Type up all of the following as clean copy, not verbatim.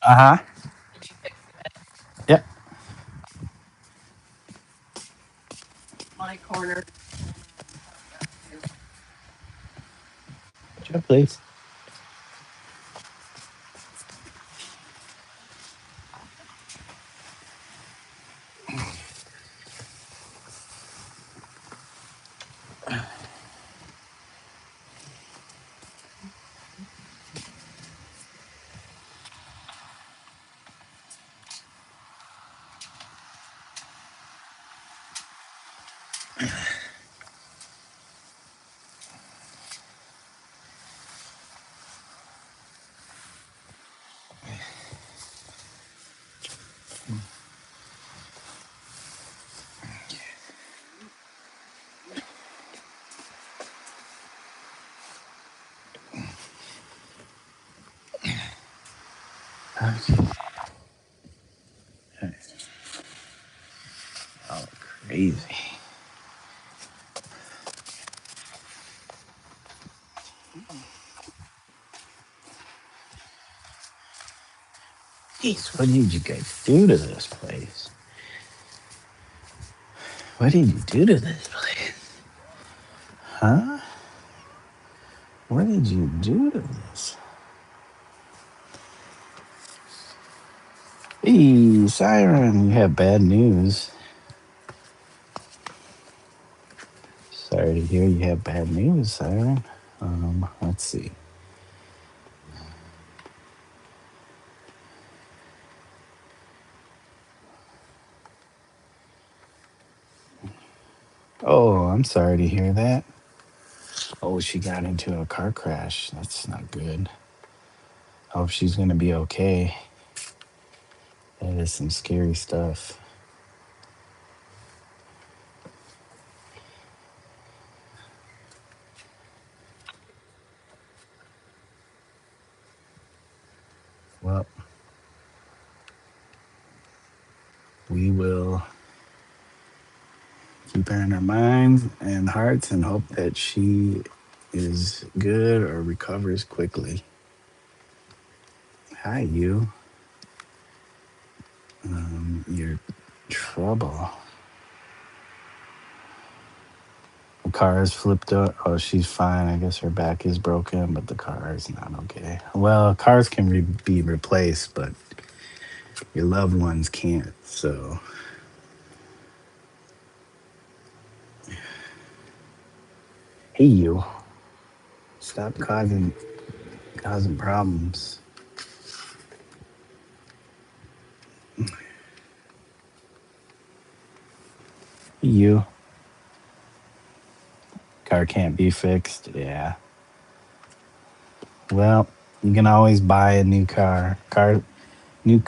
Uh huh. Yep. Sure, please. Okay. Oh, crazy. Jeez, what did you guys do to this place? What did you do to this place? Huh? What did you do to this? Hey, Siren, you have bad news. Sorry to hear you have bad news, Siren. Let's see. Oh, I'm sorry to hear that. Oh, she got into a car crash. That's not good. Hope she's gonna be okay. That is some scary stuff. Well, we will keep her in our minds and hearts and hope that she is good or recovers quickly. Hi, you. Your trouble. The car is flipped up. Oh, she's fine. I guess her back is broken, but the car is not okay. Well, cars can be replaced, but your loved ones can't. So, hey, you. Stop causing problems. Hey, you. Car can't be fixed. Yeah. Well, you can always buy a new car. New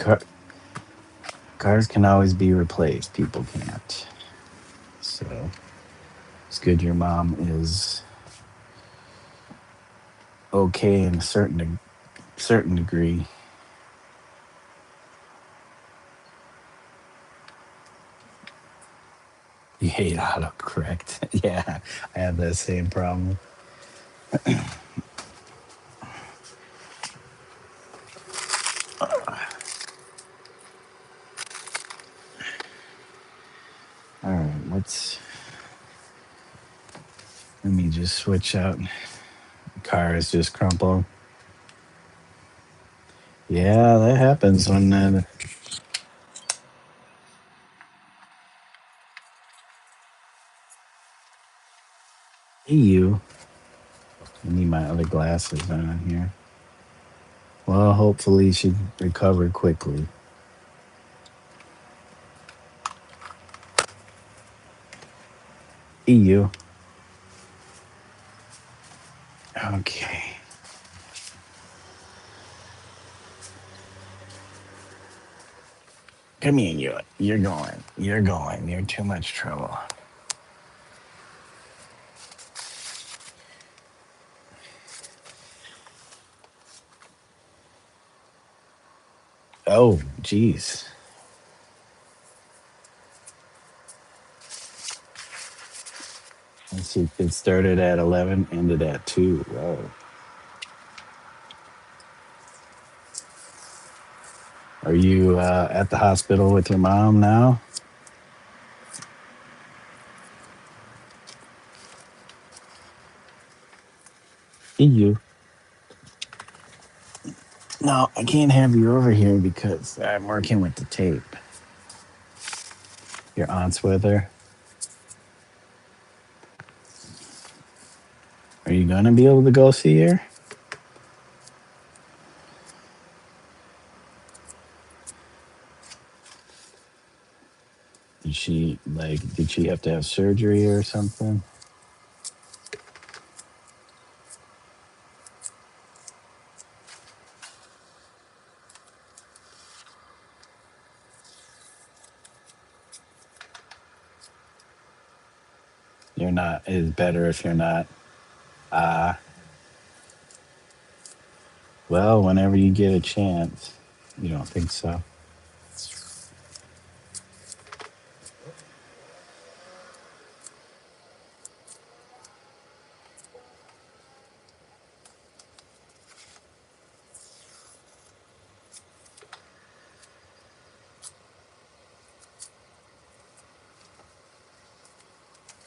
cars can always be replaced. People can't. So it's good your mom is okay in a certain degree. You hate autocorrect. Yeah, I have that same problem. All right, let me just switch out. The car is just crumpled. Yeah, that happens when hey, you. I need my other glasses on here. Well, hopefully she recovered quickly. Hey, you. Okay. Come here, you. You're going. You're going. You're too much trouble. Oh, jeez. Let's see. It started at 11, ended at 2. Whoa. Are you at the hospital with your mom now? You. No, I can't have you over here because I'm working with the tape. Your aunt's with her. Are you gonna be able to go see her? Did she have to have surgery or something? You're not. It's better if you're not. Uh, well, whenever you get a chance. You don't think so?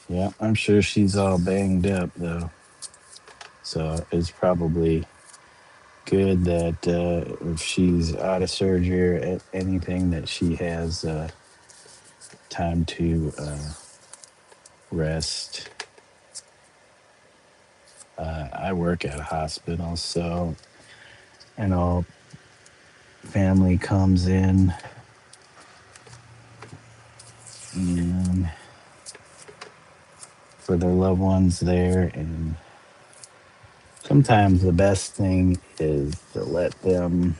Yeah, I'm sure she's all banged up though. So it's probably good that if she's out of surgery or anything, that she has time to rest. I work at a hospital, so you know, family comes in and for their loved ones there, and sometimes the best thing is to let them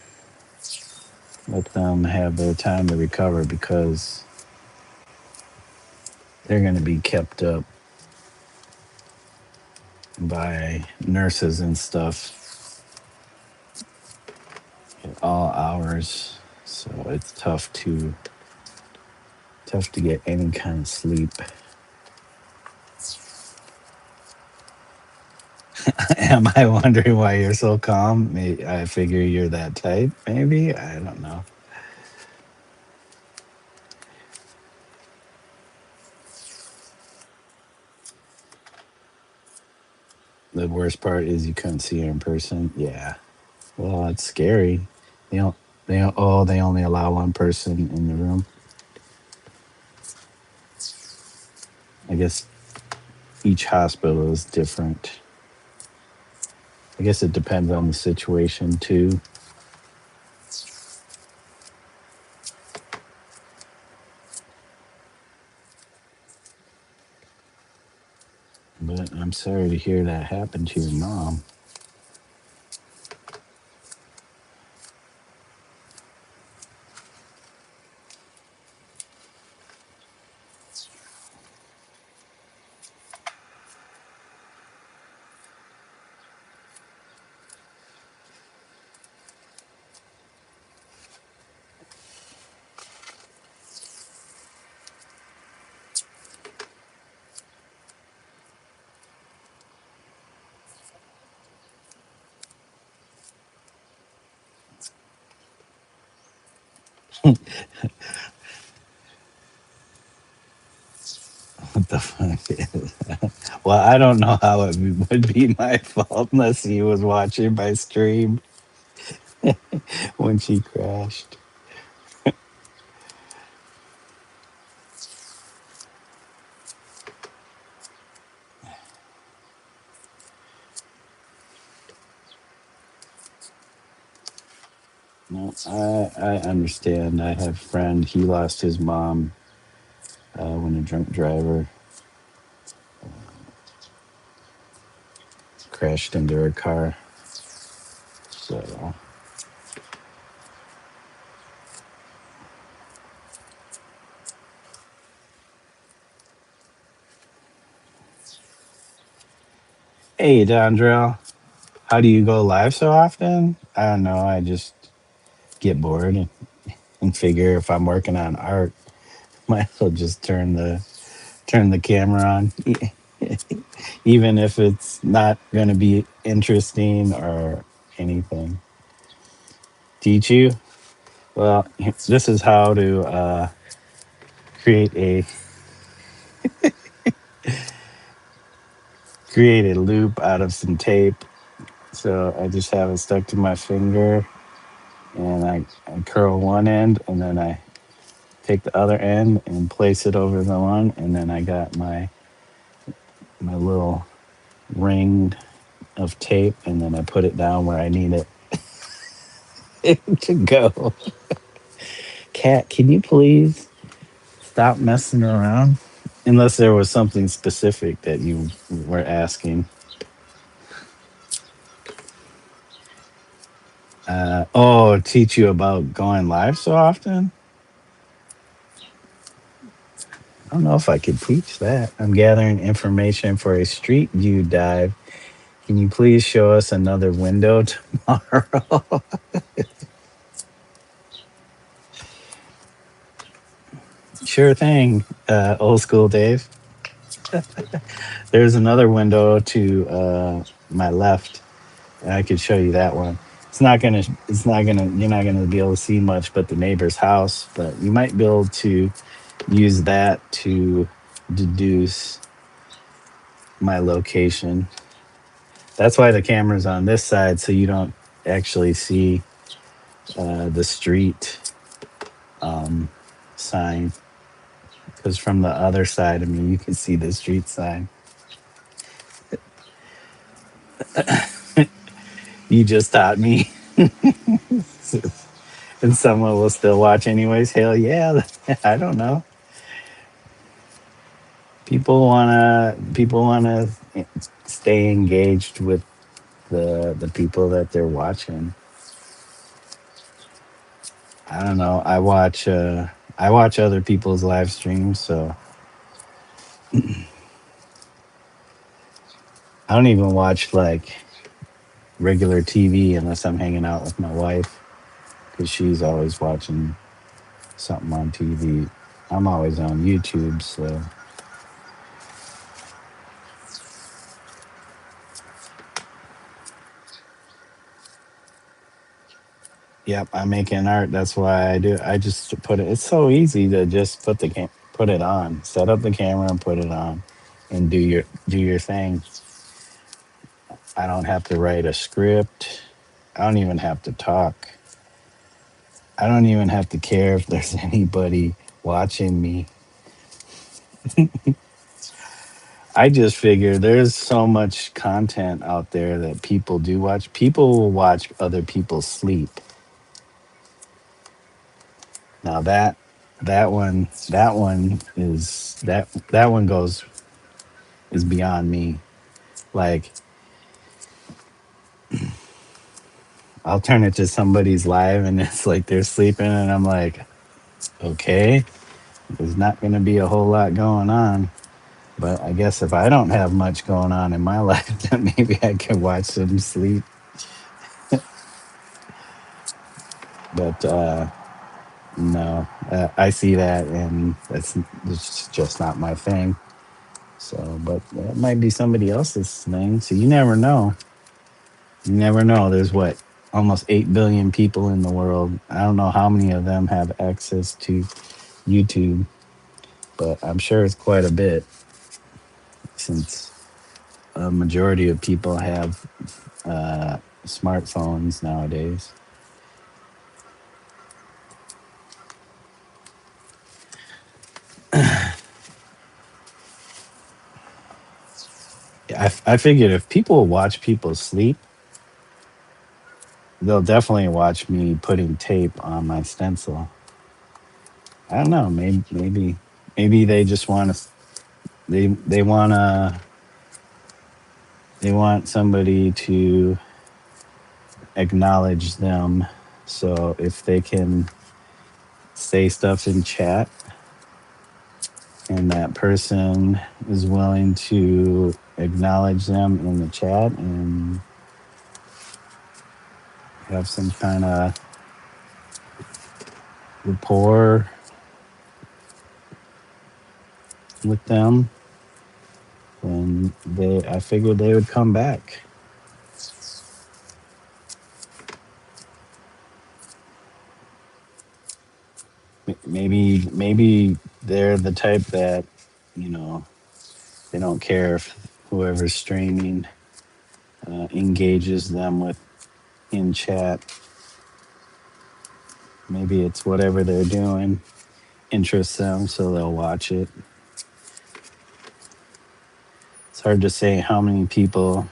have their time to recover because they're going to be kept up by nurses and stuff at all hours. So it's tough to get any kind of sleep. Am I wondering why you're so calm? I figure you're that type. Maybe I don't know. The worst part is you couldn't see her in person. Yeah. Well, it's scary. They don't. They only allow one person in the room. I guess each hospital is different. I guess it depends on the situation too. But I'm sorry to hear that happened to your mom. What the fuck is that? Well, I don't know how it would be my fault unless he was watching my stream when she crashed. No, I understand. I have a friend. He lost his mom when a drunk driver crashed into her car. So, hey, Dondrell, how do you go live so often? I don't know. I just get bored and figure if I'm working on art, might as well just turn the camera on, even if it's not going to be interesting or anything. Teach you? Well, this is how to create a create a loop out of some tape. So I just have it stuck to my finger, and I curl one end, and then I take the other end and place it over the one, and then I got my little ring of tape, and then I put it down where I need it to go. Cat, can you please stop messing around? Unless there was something specific that you were asking. Oh, teach you about going live so often? I don't know if I could teach that. I'm gathering information for a street view dive. Can you please show us another window tomorrow? Sure thing, old school Dave. There's another window to my left, and I could show you that one. You're not gonna be able to see much but the neighbor's house, but you might be able to use that to deduce my location. That's why the camera's on this side, so you don't actually see the street um, sign. Because from the other side, I mean, you can see the street sign. You just taught me, and someone will still watch anyways. Hell yeah! I don't know. People wanna stay engaged with the people that they're watching. I don't know. I watch other people's live streams, so I don't even watch like regular TV unless I'm hanging out with my wife because she's always watching something on TV. I'm always on YouTube, so yep, I'm making art. That's why I do. I just put it. It's so easy to just put it on, set up the camera and put it on, and do your thing. I don't have to write a script. I don't even have to talk. I don't even have to care if there's anybody watching me. I just figure there's so much content out there that people do watch. People will watch other people sleep. Now that one goes is beyond me. Like I'll turn it to somebody's live and it's like they're sleeping and I'm like, okay, there's not going to be a whole lot going on. But I guess if I don't have much going on in my life, then maybe I can watch them sleep. But no, I see that, and it's just not my thing. So, but it might be somebody else's thing. So you never know. You never know. There's what almost 8 billion people in the world. I don't know how many of them have access to YouTube, but I'm sure it's quite a bit since a majority of people have smartphones nowadays. I figured if people watch people sleep, they'll definitely watch me putting tape on my stencil. I don't know. Maybe they just want to. They want somebody to acknowledge them. So if they can say stuff in chat, and that person is willing to acknowledge them in the chat and have some kind of rapport with them, then I figured they would come back. Maybe they're the type that, you know, they don't care if whoever's streaming engages them with in chat. Maybe it's whatever they're doing interests them, so they'll watch it. It's hard to say how many people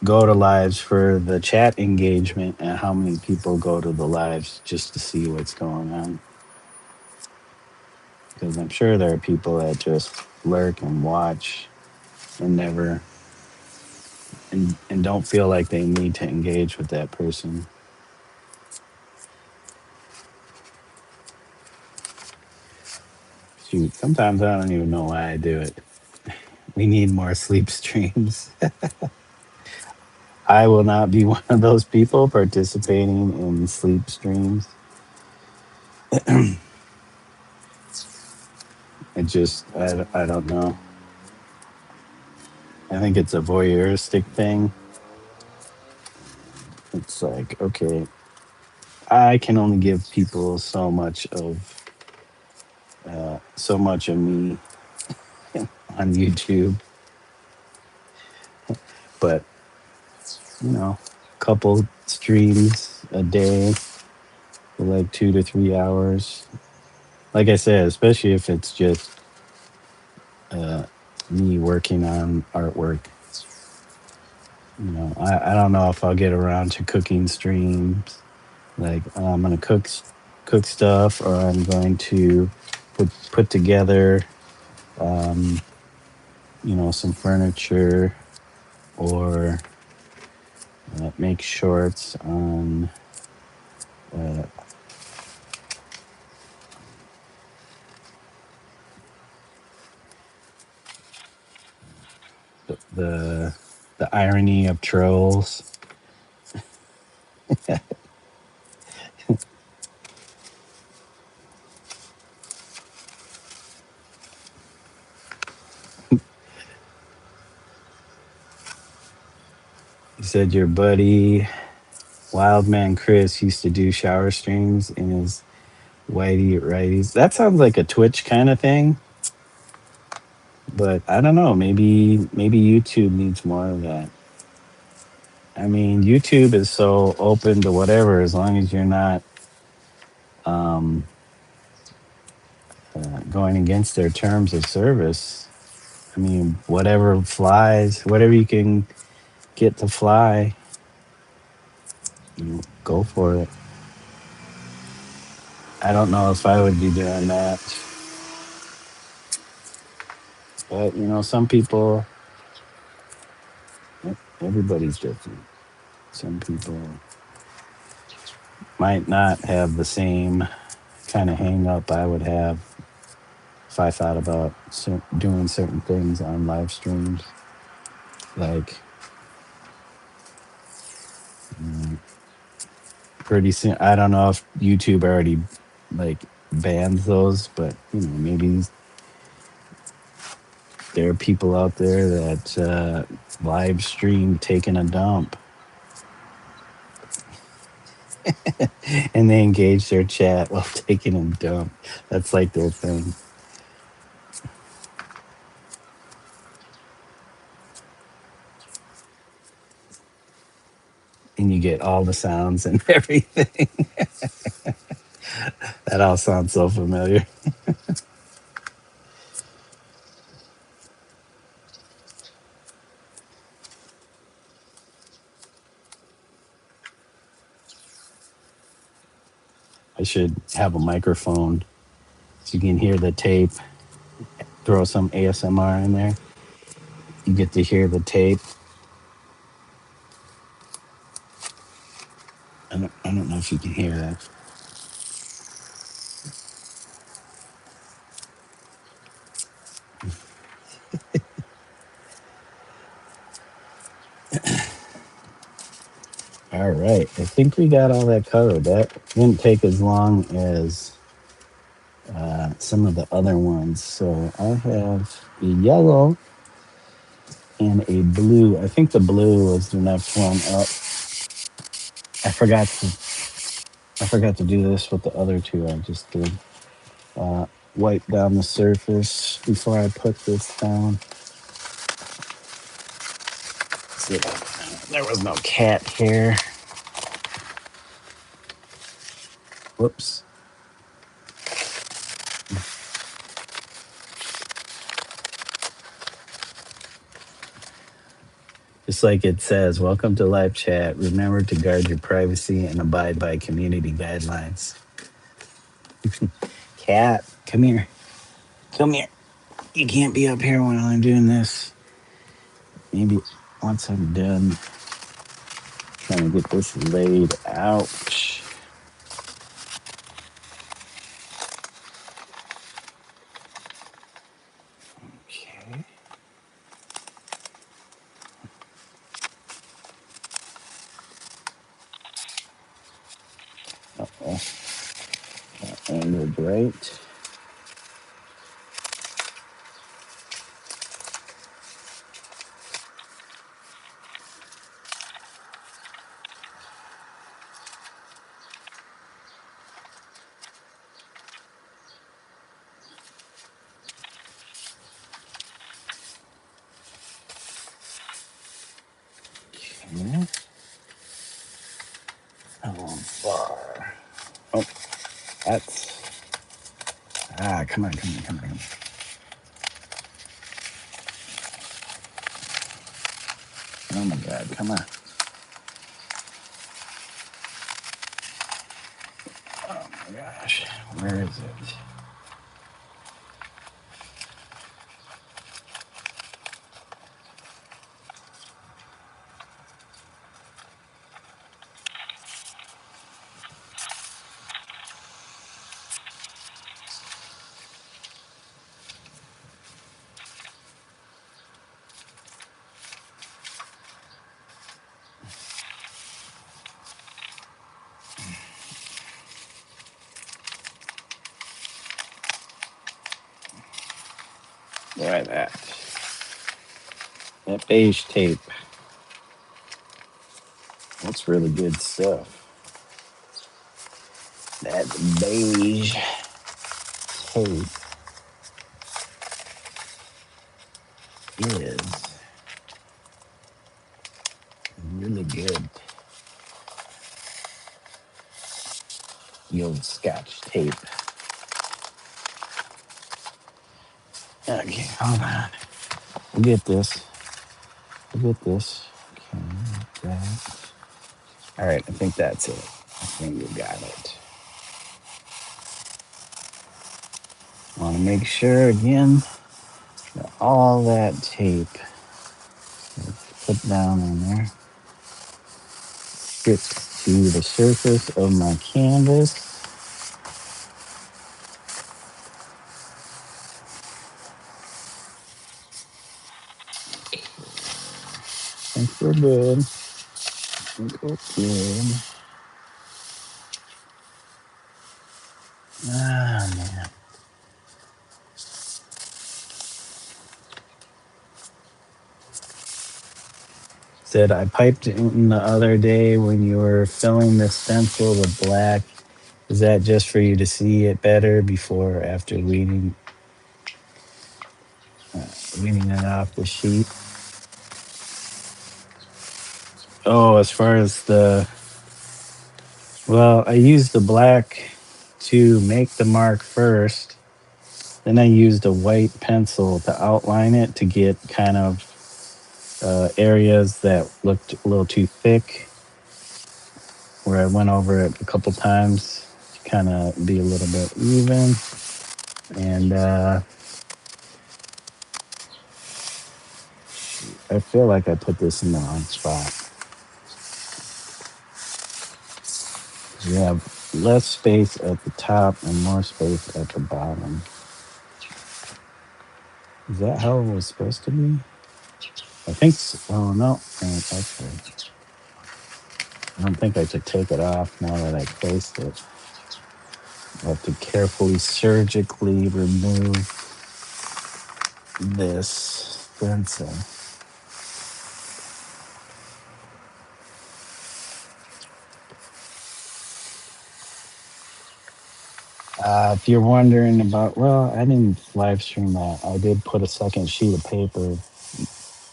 go to lives for the chat engagement and how many people go to the lives just to see what's going on. Because I'm sure there are people that just lurk and watch and never and don't feel like they need to engage with that person. Shoot, sometimes I don't even know why I do it. We need more sleep streams. I will not be one of those people participating in sleep streams. I don't know. I think it's a voyeuristic thing. It's like, okay, I can only give people so much of me on YouTube, but a couple streams a day for like 2 to 3 hours. Like I said, especially if it's just uh, me working on artwork. I don't know if I'll get around to cooking streams. Like I'm gonna cook stuff, or I'm going to put together, um, some furniture, or make shorts on uh, the the irony of trolls. You said your buddy Wildman Chris used to do shower streams in his whitey righties. That sounds like a Twitch kind of thing, but I don't know. Maybe YouTube needs more of that. I mean, YouTube is so open to whatever, as long as you're not um, going against their terms of service. I mean, whatever flies, whatever you can get to fly, go for it. I don't know if I would be doing that, but some people, everybody's different. Some people might not have the same kind of hang up I would have if I thought about doing certain things on live streams. Like, mm, pretty soon, I don't know if YouTube already like bans those, but maybe there are people out there that live stream taking a dump and they engage their chat while taking a dump. That's like their thing. And you get all the sounds and everything. That all sounds so familiar. I should have a microphone so you can hear the tape. Throw some ASMR in there. You get to hear the tape. I don't know if you can hear that. All right. I think we got all that covered. That didn't take as long as some of the other ones. So I have a yellow and a blue. I think the blue was the next one up. I forgot to I forgot to do this with the other two I just did. Wipe down the surface before I put this down. See, there was no cat hair. Whoops. Just like it says, welcome to live chat. Remember to guard your privacy and abide by community guidelines. Cat, come here. Come here. You can't be up here when I'm doing this. Maybe once I'm done trying to get this laid out. Okay. Uh-oh. That angled right. Okay. Far. Oh, that's. Come on, come on, come on, come on. Oh my God, come on. Oh my gosh, where is it? Right, that beige tape. That's really good stuff. That beige tape is really good. The old Scotch tape. Okay, hold on. We'll get this. We'll get this. Okay, like that. All right, I think that's it. I think you got it. Want to make sure again that all that tape put down in there sticks to the surface of my canvas. I think we're good. I think we're good. Ah, man. Said I piped in the other day when you were filling the stencil with black. Is that just for you to see it better before or after weaning it off the sheet? Oh, as far as well, I used the black to make the mark first. Then I used a white pencil to outline it to get kind of areas that looked a little too thick, where I went over it a couple times to kind of be a little bit even. And I feel like I put this in the wrong spot. You have less space at the top and more space at the bottom. Is that how it was supposed to be? I think so. Oh, no. Actually, I don't think I should take it off now that I placed it. I have to carefully, surgically remove this stencil. If you're wondering about, well, I didn't live stream that. I did put a second sheet of paper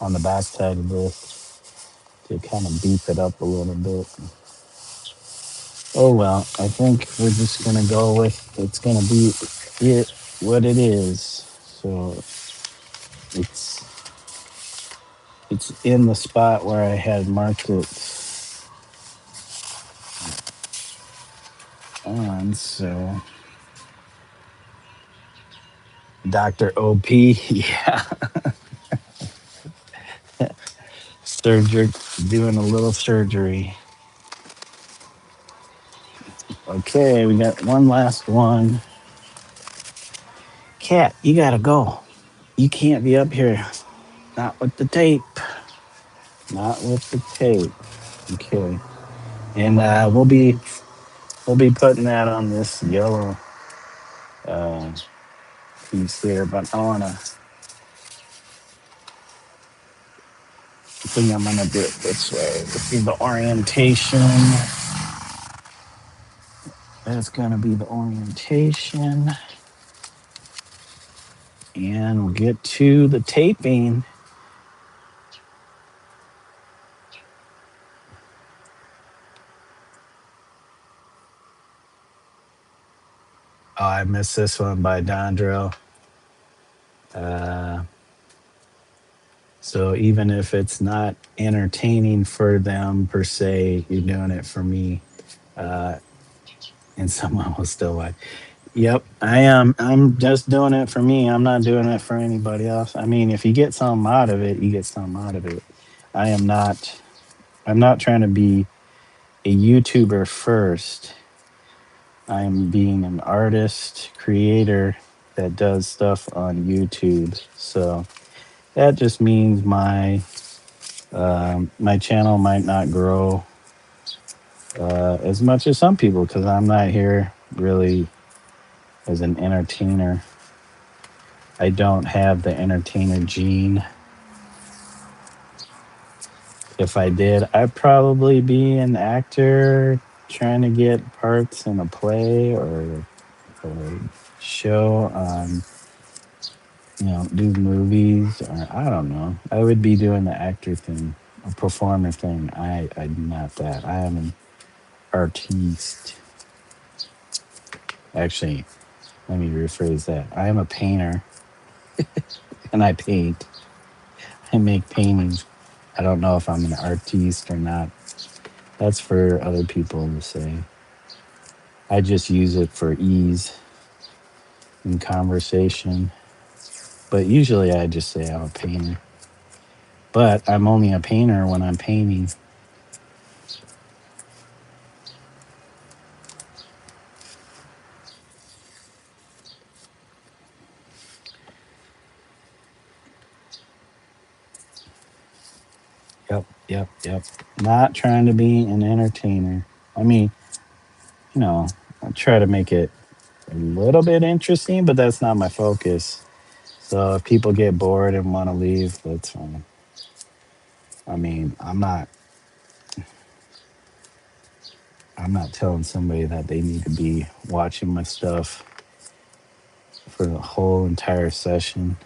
on the back side of this to kind of beef it up a little bit. Oh well, I think we're just gonna go with it's gonna be it what it is. So it's it's in the spot where I had marked it on. So Dr. OP, yeah, surgery, doing a little surgery. Okay, we got one last one. Cat, you gotta go. You can't be up here. Not with the tape. Not with the tape. Okay. And we'll be putting that on this yellow uh, piece here, but I think I'm gonna do it this way. This is the orientation. That's gonna be the orientation. And we'll get to the taping. Oh, I missed this one by Dondro. Uh, so even if it's not entertaining for them per se, you're doing it for me. Uh, and someone will still watch. Yep, I am. I'm just doing it for me. I'm not doing it for anybody else. I mean, if you get something out of it, you get something out of it. I am not. I'm not trying to be a YouTuber first. I'm being an artist, creator that does stuff on YouTube. So that just means my channel might not grow as much as some people because I'm not here really as an entertainer. I don't have the entertainer gene. If I did, I'd probably be an actor trying to get parts in a play or show on, do movies, or I don't know. I would be doing the actor thing, a performer thing. I'm not that. I am an artiste. Actually, let me rephrase that. I am a painter and I paint. I make paintings. I don't know if I'm an artiste or not. That's for other people to say. I just use it for ease in conversation. But usually I just say I'm a painter. But I'm only a painter when I'm painting. Yep, yep, yep. Not trying to be an entertainer. I mean, I try to make it a little bit interesting, but that's not my focus. So if people get bored and want to leave, that's fine. I mean, I'm not telling somebody that they need to be watching my stuff for the whole entire session.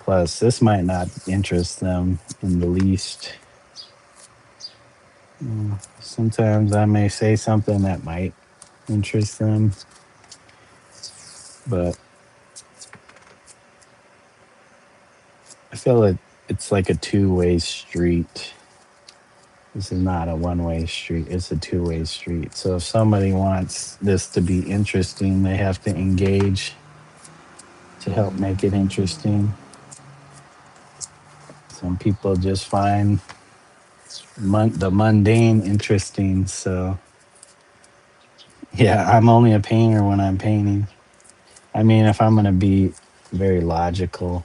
Plus, this might not interest them in the least. Sometimes I may say something that might interest them, but I feel like it's like a two-way street. This is not a one-way street, it's a two-way street. So if somebody wants this to be interesting, they have to engage to help make it interesting. Some people just find the mundane interesting. So yeah, I'm only a painter when I'm painting. I mean, if I'm going to be very logical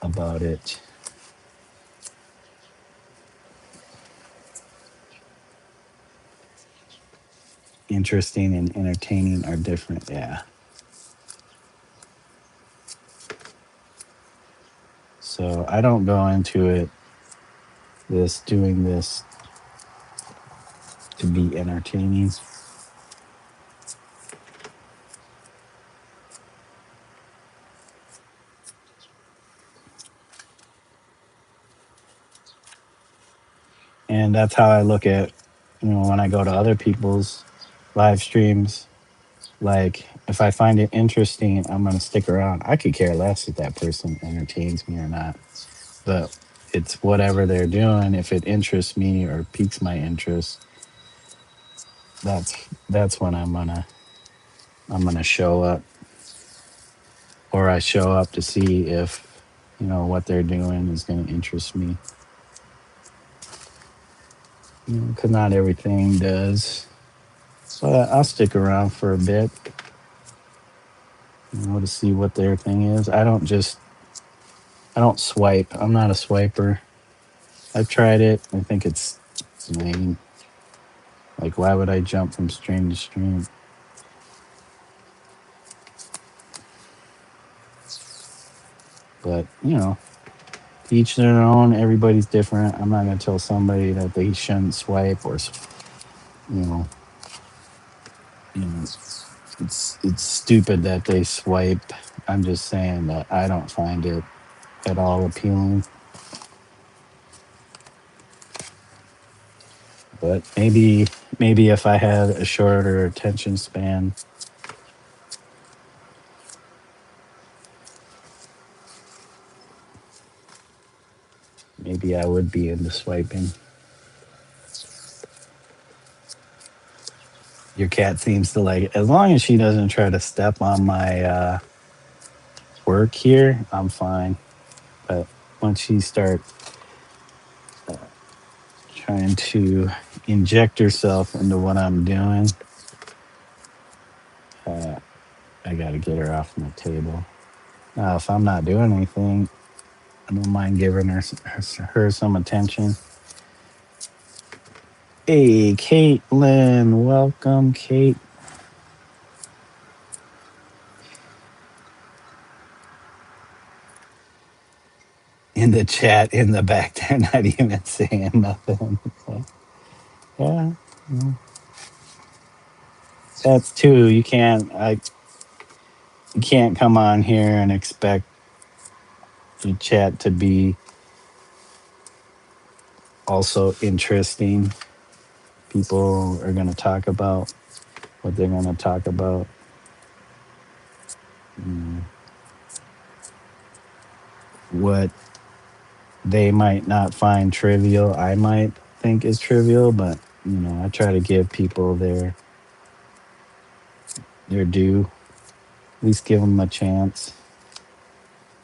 about it, interesting and entertaining are different. Yeah. So I don't go into it doing this to be entertaining. And that's how I look at, when I go to other people's live streams. Like, if I find it interesting, I'm going to stick around. I could care less if that person entertains me or not. But it's whatever they're doing. If it interests me or piques my interest, that's when I'm gonna show up, or I show up to see if what they're doing is gonna interest me. Because not everything does. But I'll stick around for a bit, to see what their thing is. I don't swipe. I'm not a swiper. I've tried it. I think it's lame. Like, why would I jump from stream to stream? But each their own. Everybody's different. I'm not gonna tell somebody that they shouldn't swipe or you know you know it's stupid that they swipe. I'm just saying that I don't find it at all appealing. But maybe if I had a shorter attention span, maybe I would be into swiping. Your cat seems to like it. As long as she doesn't try to step on my work here, I'm fine. But once she starts trying to inject herself into what I'm doing, uh, I got to get her off my table. Now, if I'm not doing anything, I don't mind giving her some attention. Hey, Caitlin, welcome, Kate. In the chat in the back, they're not even saying nothing. Yeah, that's too. You can't come on here and expect the chat to be also interesting. People are going to talk about what they're going to talk about. Mm, what they might not find trivial, I might think is trivial, but I try to give people their due. At least give them a chance.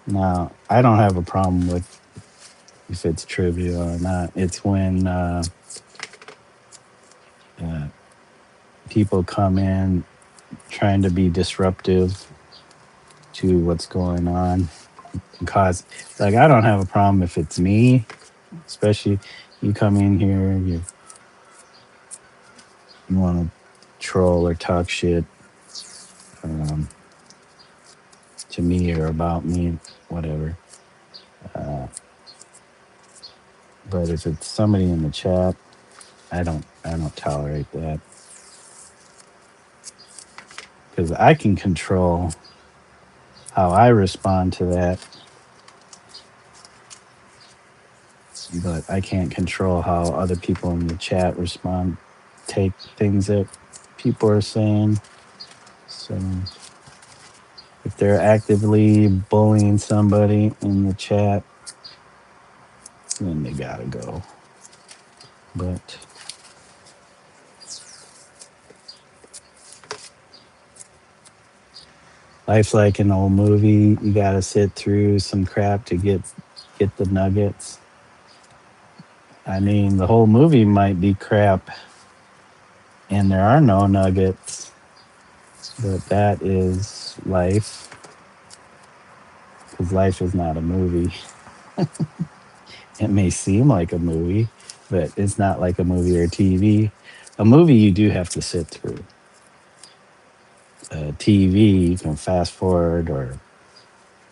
Now, I don't have a problem with if it's trivial or not. It's when uh, people come in trying to be disruptive to what's going on. Because, like, I don't have a problem if it's me, especially you come in here, you want to troll or talk shit um, to me or about me, whatever. Uh, but if it's somebody in the chat, I don't tolerate that because I can control how I respond to that, but I can't control how other people in the chat respond, take things that people are saying. So if they're actively bullying somebody in the chat, then they gotta go. But life's like an old movie. You gotta sit through some crap to get the nuggets. I mean, the whole movie might be crap and there are no nuggets, but that is life. Because life is not a movie. It may seem like a movie, but it's not like a movie or TV. A movie you do have to sit through. TV you can fast forward or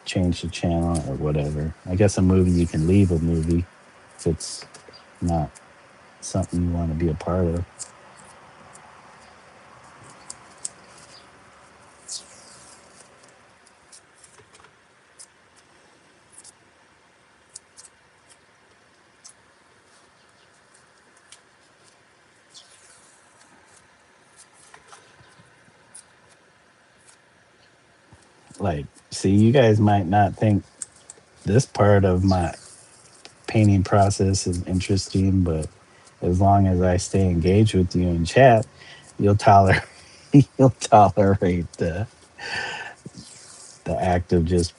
change the channel or whatever. I guess a movie you can leave a movie if it's not something you want to be a part of. like, see, you guys might not think this part of my painting process is interesting, but as long as I stay engaged with you in chat, you'll tolerate you'll tolerate the act of just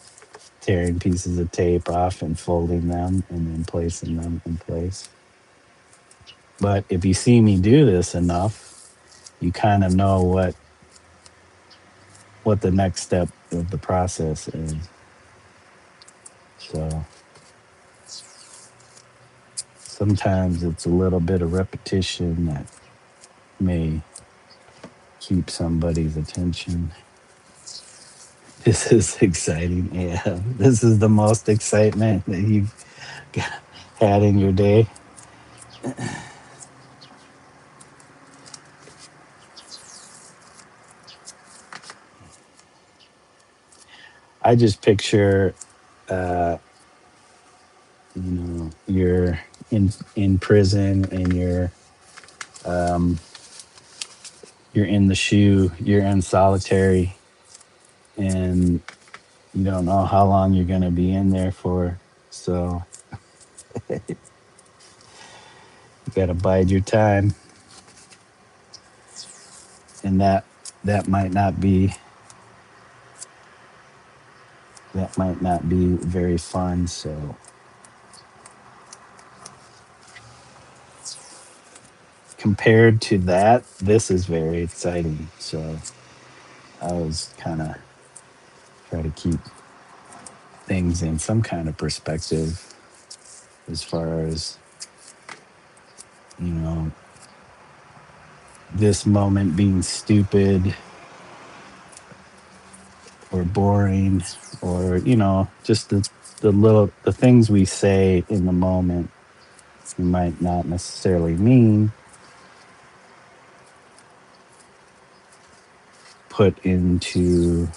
tearing pieces of tape off and folding them and then placing them in place. But if you see me do this enough, you kind of know what the next step of the process is. So sometimes it's a little bit of repetition that may keep somebody's attention. This is exciting. Yeah, this is the most excitement that you've had in your day. I just picture, uh, you're in prison and um, you're in the shoe, you're in solitary, and you don't know how long you're gonna be in there for. So you gotta bide your time, and that might not be that might not be very fun. So compared to that, this is very exciting. So I was kind of try to keep things in some kind of perspective as far as, you know, this moment being stupid or boring or, just the things we say in the moment we might not necessarily mean, put into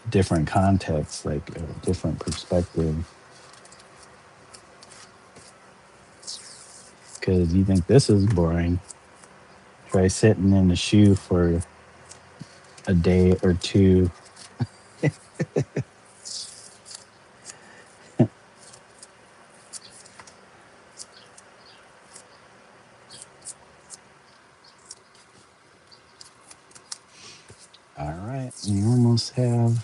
different contexts, like a different perspective. Because you think this is boring, try sitting in the shoe for a day or two. All right, we almost have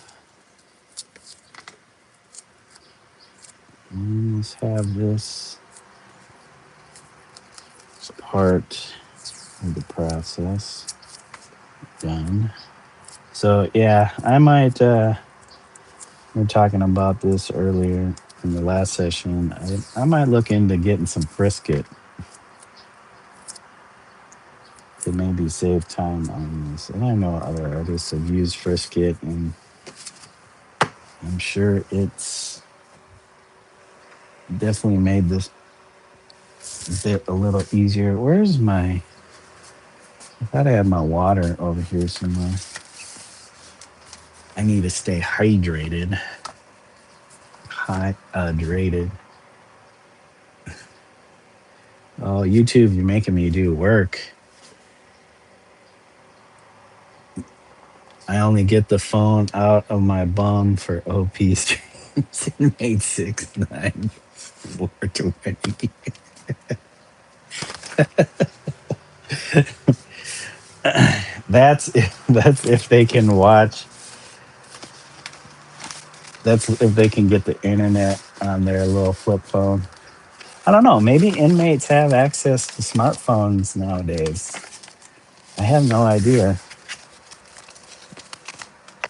this part of the process done. So yeah, I might. We were talking about this earlier in the last session. I might look into getting some brisket to maybe save time on this. And I know other artists have used brisket, and I'm sure it's definitely made this bit a little easier. Where's my? I thought I had my water over here somewhere. I need to stay hydrated. Hydrated. Oh, YouTube, you're making me do work. I only get the phone out of my bum for OP streams in 869 420. That's if they can watch. That's if they can get the internet on their little flip phone. I don't know. Maybe inmates have access to smartphones nowadays. I have no idea.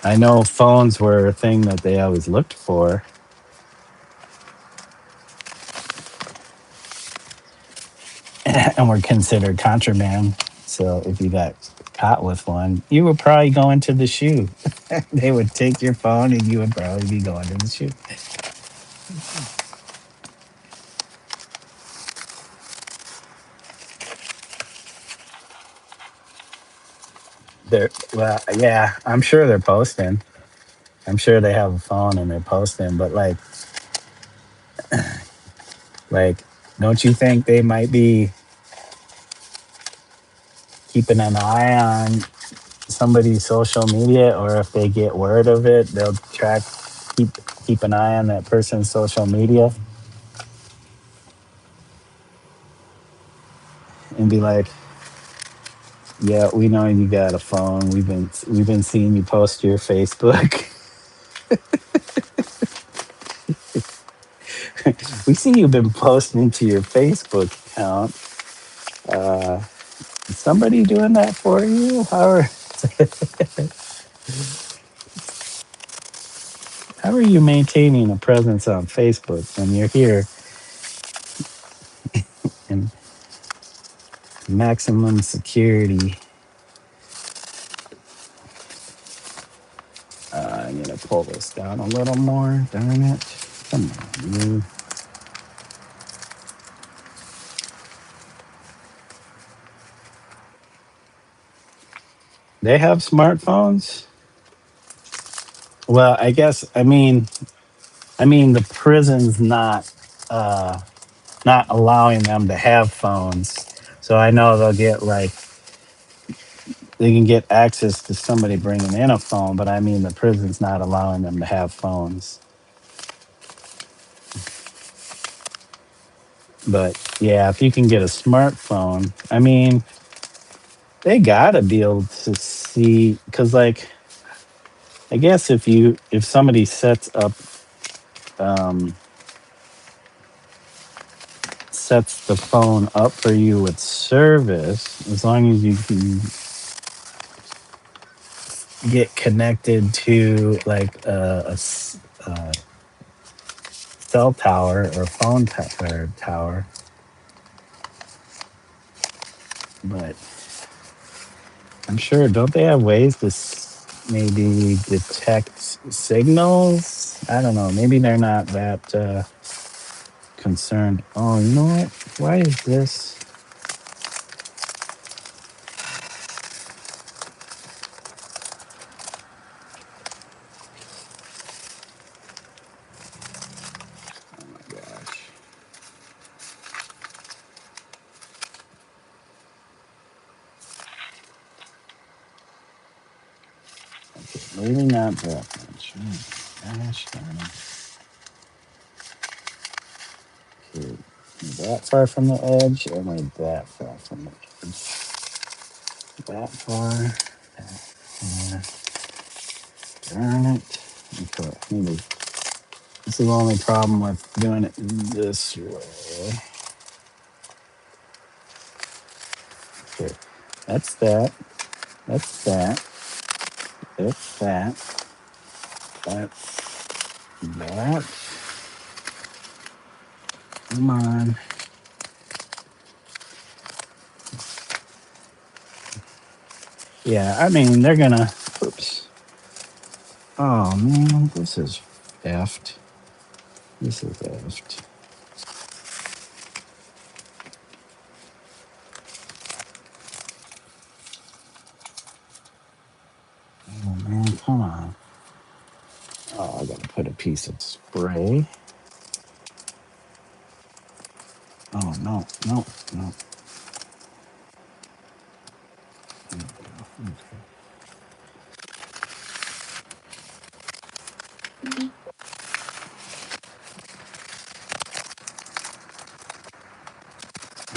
I know phones were a thing that they always looked for. And were considered contraband. So if you got caught with one, you would probably go into the shoe. They would take your phone and you would probably be going to the shoe. Well, yeah, I'm sure they're posting. I'm sure they have a phone and they're posting, but like, don't you think they might be keeping an eye on somebody's social media, or if they get word of it, they'll keep keep an eye on that person's social media and be like, "Yeah, we know you got a phone. We've been seeing you post to your Facebook. We see you've been posting to your Facebook account. Uh, is somebody doing that for you? How are you maintaining a presence on Facebook when you're here in maximum security?" I'm gonna pull this down a little more. Darn it! Come on, you. They have smartphones. Well, I guess I mean the prison's uh, not allowing them to have phones. So I know they'll get like they can get access to somebody bringing in a phone, but I mean the prison's not allowing them to have phones. But yeah, if you can get a smartphone, I mean they gotta be able to see because like I guess if somebody um, sets the phone up for you with service, as long as you can get connected to like a cell tower or or tower. But I'm sure, don't they have ways to maybe detect signals? I don't know. Maybe they're not that concerned. Oh, you know what? Why is this? Oh my gosh. Maybe not that much. Oh, gosh darn it. Okay. That far from the edge, only that far from the edge. That far. Yeah. Darn it. Okay. Maybe this is the only problem with doing it this way. Okay. That's that. That's that. That's that. That's that. Come on. Yeah, I mean, they're gonna. Oops. Oh, man. This is effed. This is effed. Oh, man. Come on. Oh, I gotta put a piece of spray. Oh, no. No. No.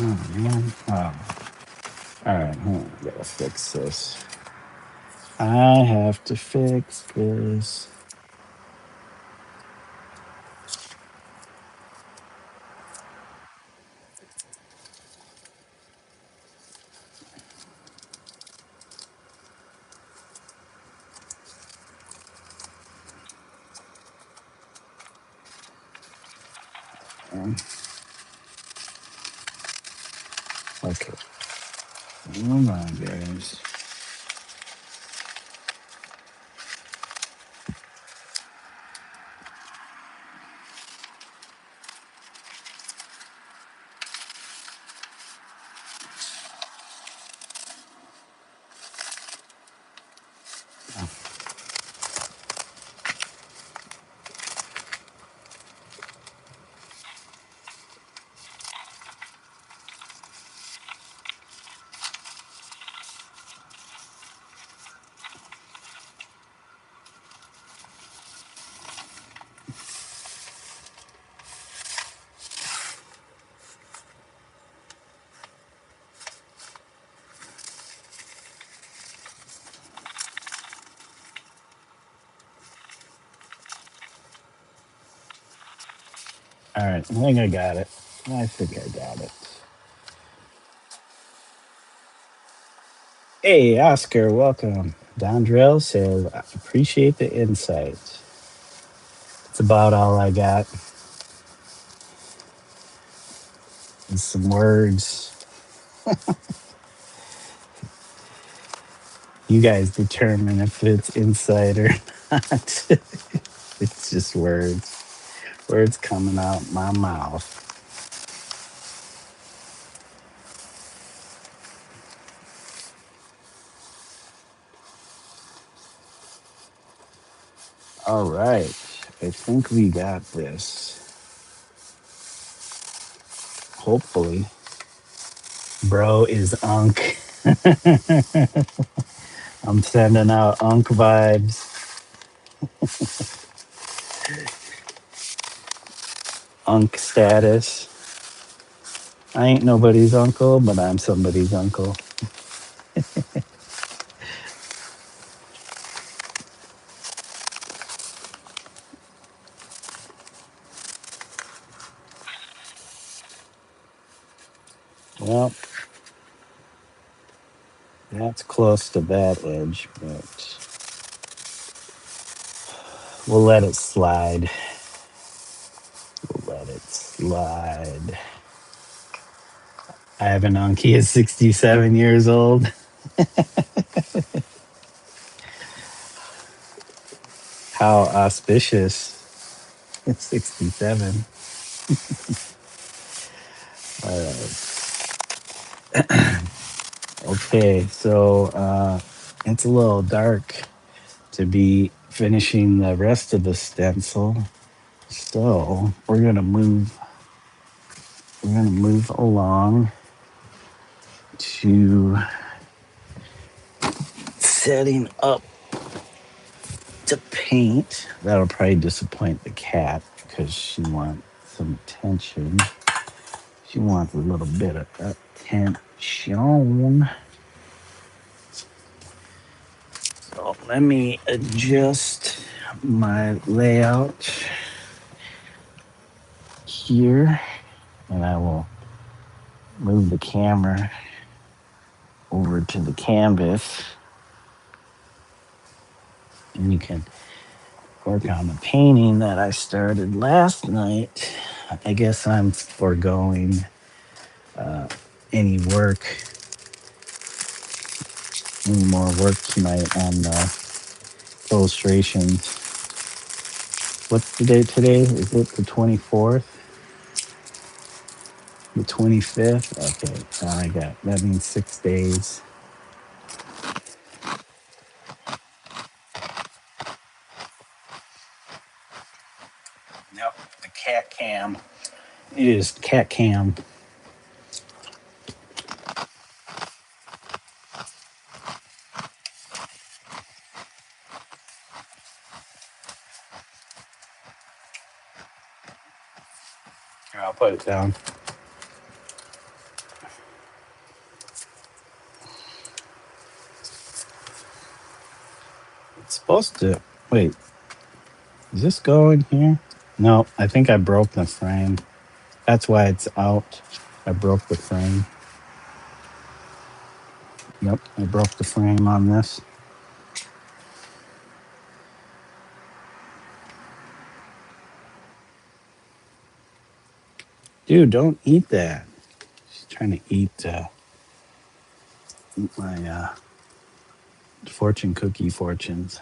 Oh, man. Oh. All right. Hold on. I gotta fix this. I have to fix this. Okay. Hold on, guys. All right, I think I got it. I think I got it. Hey, Oscar, welcome. Dondrell says, I appreciate the insight. It's about all I got. And some words. You guys determine if it's insight or not. It's just words. Words coming out my mouth. All right. I think we got this. Hopefully. Bro is Unk. I'm sending out Unk vibes. Unk status. I ain't nobody's uncle, but I'm somebody's uncle. Well, that's close to that edge, but we'll let it slide. We'll let it slide. I have an uncle. He is 67 years old. How auspicious. It's 67. All right. Okay, so it's a little dark to be finishing the rest of the stencil. So we're gonna move along to setting up to paint. That'll probably disappoint the cat because she wants some attention. She wants a little bit of attention. So let me adjust my layout here, and I will move the camera over to the canvas, and you can work on the painting that I started last night. I guess I'm foregoing any work, any more work tonight on the illustrations. What's the date today? Is it the 24th? The 25th? Okay, so I got, that means 6 days. Yep, the cat cam. It is cat cam. Here, I'll put it down. It's supposed to, wait, does this go in here? No, I think I broke the frame. That's why it's out. I broke the frame. Yep, I broke the frame on this. Dude, don't eat that. She's trying to eat my fortune cookie fortunes.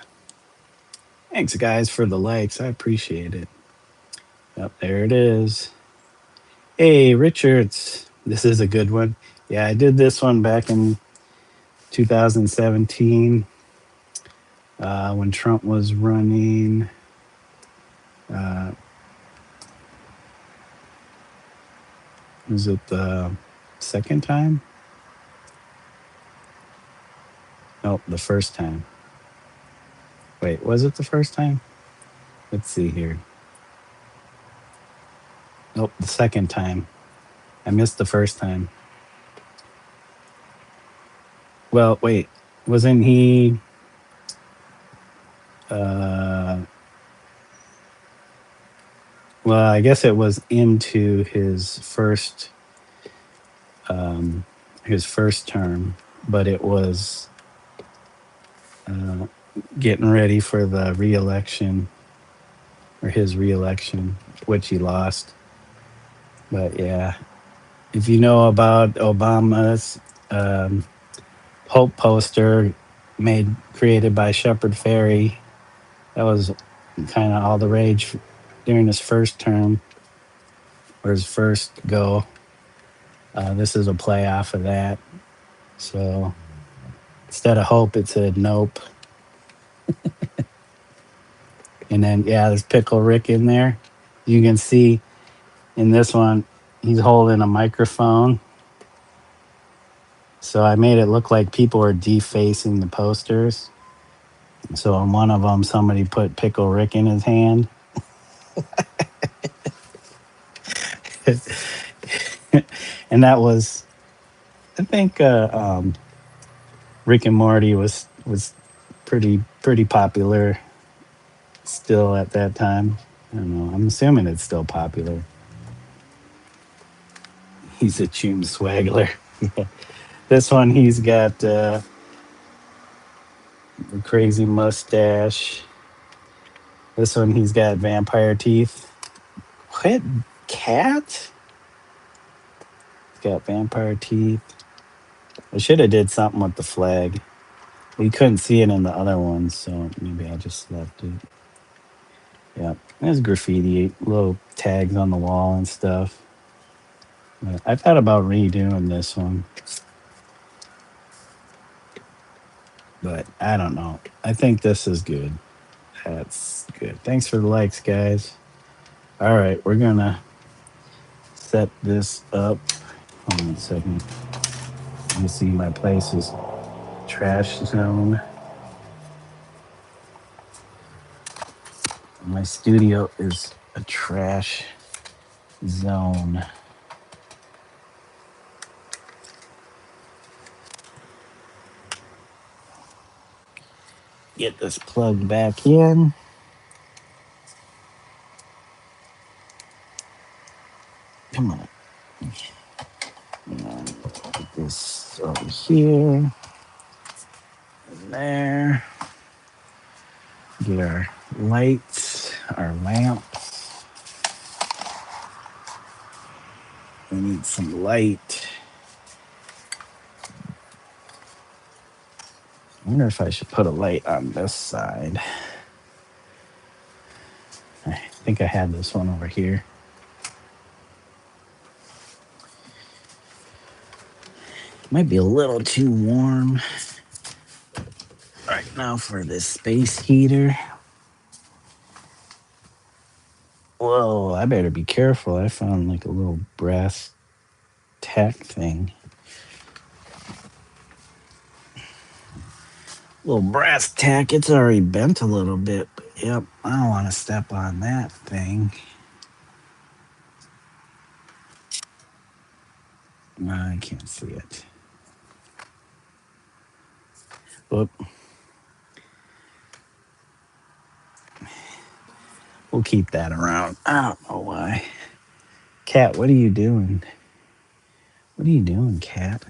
Thanks, guys, for the likes. I appreciate it. Yep, there it is. Hey, Richards. This is a good one. Yeah, I did this one back in 2017 when Trump was running. Uh, was it the second time? Nope, the first time. Wait, was it the first time? Let's see here. Nope, the second time. I missed the first time. Well, wait, wasn't he? Uh, Well, I guess it was into um, his first term, but it was uh, getting ready for the reelection or his reelection, which he lost. But yeah, if you know about Obama's um, Hope poster created by Shepard Fairey, that was kind of all the rage during his first term or his first go. This is a play off of that. So instead of hope, it said nope. And then, yeah, there's Pickle Rick in there. You can see in this one, he's holding a microphone. So I made it look like people were defacing the posters. So on one of them, somebody put Pickle Rick in his hand. And that was, I think, Rick and Morty was pretty popular still at that time. I don't know. I'm assuming it's still popular. He's a chum swaggler. This one, he's got a crazy mustache. This one, he's got vampire teeth. What cat? He's got vampire teeth. I should have did something with the flag. We couldn't see it in the other ones, so maybe I just left it. Yeah, there's graffiti, little tags on the wall and stuff. But I thought about redoing this one, but I don't know. I think this is good. That's good. Thanks for the likes, guys. All right, we're gonna set this up. Hold on a second. You see my place is trash zone. My studio is a trash zone. Get this plugged back in. Come on. And put this over here. And there. Get our lights, our lamps. We need some light. I wonder if I should put a light on this side. I think I had this one over here. Might be a little too warm right now for this space heater. Whoa, I better be careful. I found like a little brass tack thing. Little brass tack. It's already bent a little bit. But yep, I don't want to step on that thing. No, I can't see it. Whoop. We'll keep that around. I don't know why. Cat, what are you doing? What are you doing, Cat?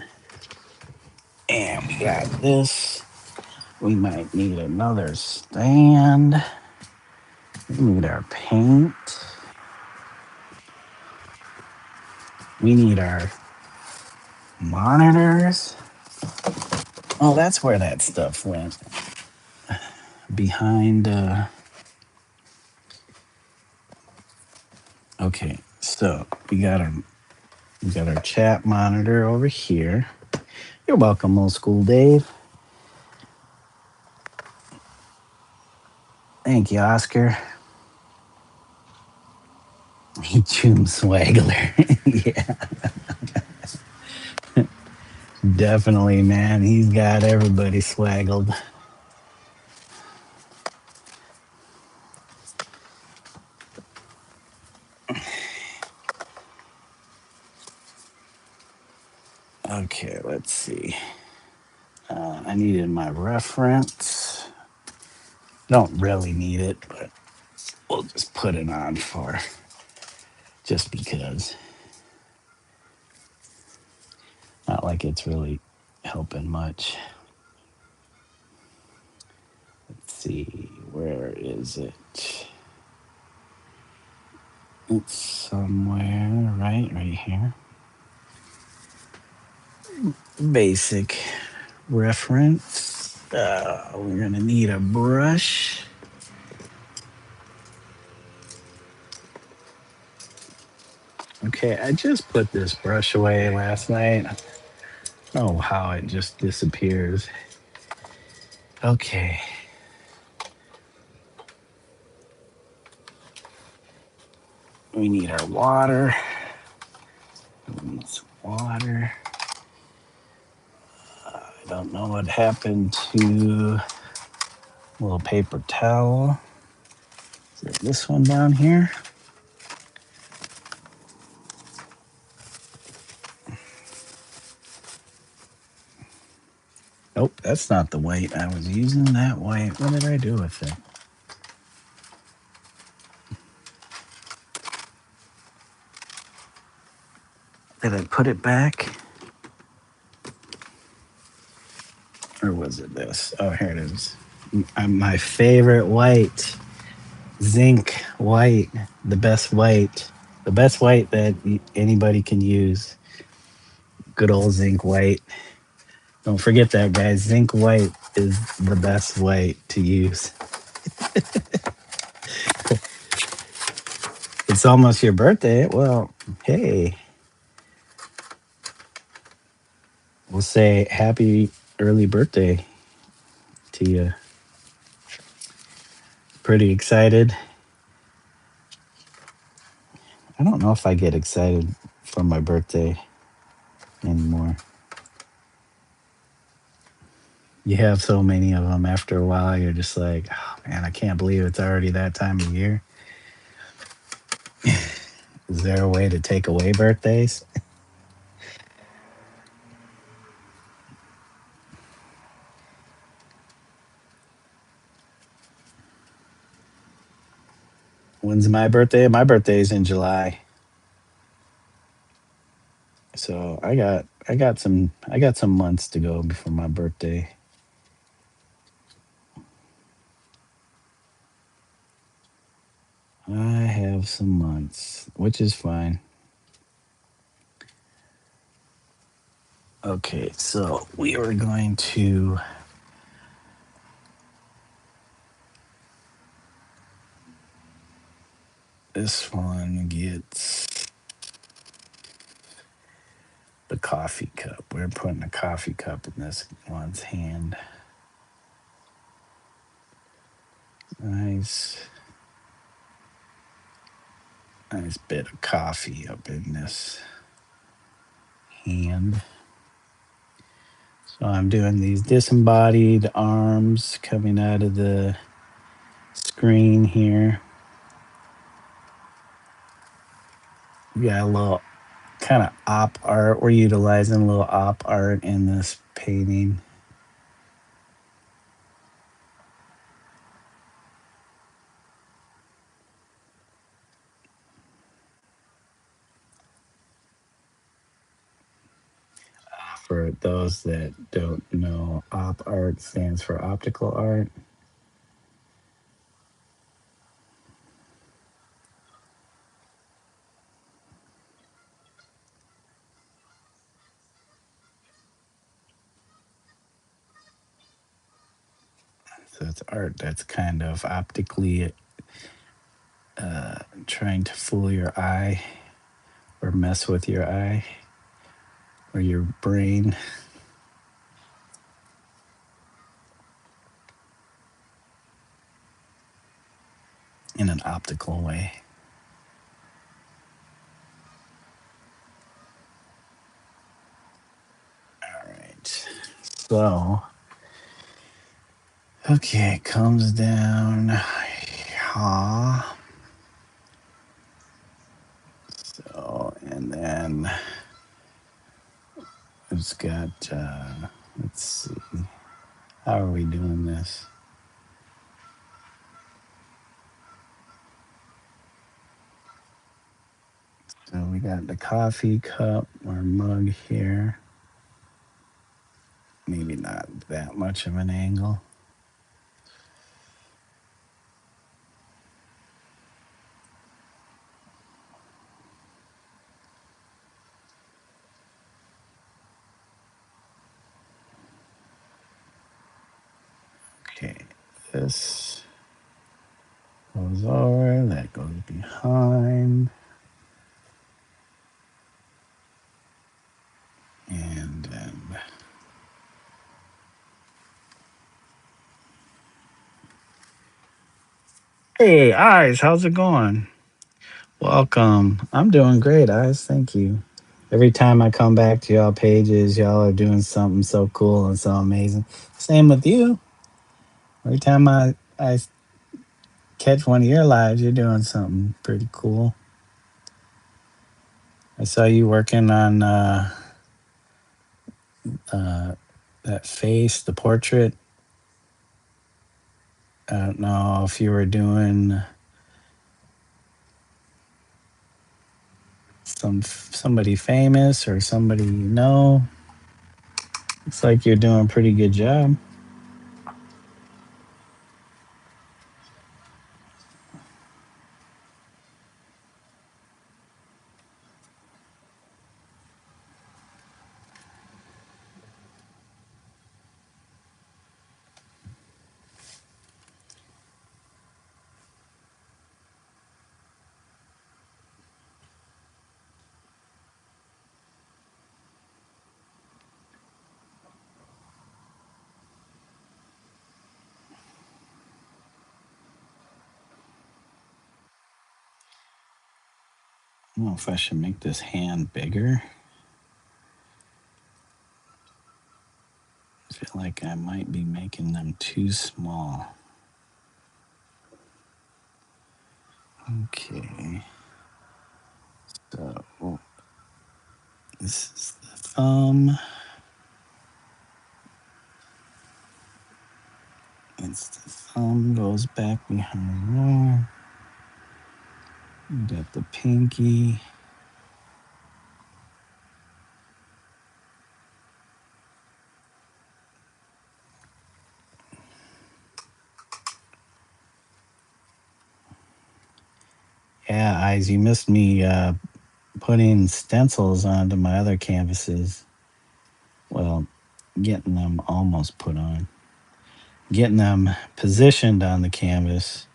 And we got this. We might need another stand. We need our paint. We need our monitors. Oh, that's where that stuff went. Behind, okay, so we got our chat monitor over here. You're welcome, old school Dave. Thank you, Oscar. Choom Swaggler. Yeah, definitely, man. He's got everybody swaggled. Okay, let's see. I needed my reference. Don't really need it, but we'll just put it on for just because. Not like it's really helping much. Let's see, where is it? It's somewhere right here. Basic reference. We're gonna need a brush. Okay, I just put this brush away last night. Oh, how it just disappears. Okay. We need our water. We need some water. I don't know what happened to a little paper towel. Is it this one down here? Nope, that's not the white I was using. That white. What did I do with it? Did I put it back? Or was it this? Oh, here it is. My favorite white. Zinc white. The best white. The best white that anybody can use. Good old zinc white. Don't forget that, guys. Zinc white is the best white to use. It's almost your birthday. Well, hey. We'll say happy early birthday to you. Pretty excited. I don't know if I get excited for my birthday anymore. You have so many of them after a while, you're just like, oh man, I can't believe it's already that time of year. Is there a way to take away birthdays? When's my birthday? My birthday's in July. So I got some months to go before my birthday. I have some months, which is fine. Okay, so we are going to this one gets the coffee cup. We're putting a coffee cup in this one's hand. Nice bit of coffee up in this hand. So I'm doing these disembodied arms coming out of the screen here. We got a little kind of op art. We're utilizing a little op art in this painting. For those that don't know, op art stands for optical art. So it's art that's kind of optically trying to fool your eye or mess with your eye or your brain in an optical way. All right. So, okay, it comes down. So, and then it's got, let's see, how are we doing this? So we got the coffee cup or mug here. Maybe not that much of an angle. Okay, this goes over, that goes behind. And then, hey, Eyes, how's it going? Welcome. I'm doing great, Eyes. Thank you. Every time I come back to y'all pages, y'all are doing something so cool and so amazing. Same with you. Every time I catch one of your lives, you're doing something pretty cool. I saw you working on uh, that face, the portrait. I don't know if you were doing somebody famous or somebody you know. Looks like you're doing a pretty good job. I don't know if I should make this hand bigger. I feel like I might be making them too small. Okay. So this is the thumb. It's the thumb goes back behind there. We got the pinky. Yeah, Eyes, you missed me putting stencils onto my other canvases. Well, getting them almost put on. Getting them positioned on the canvas.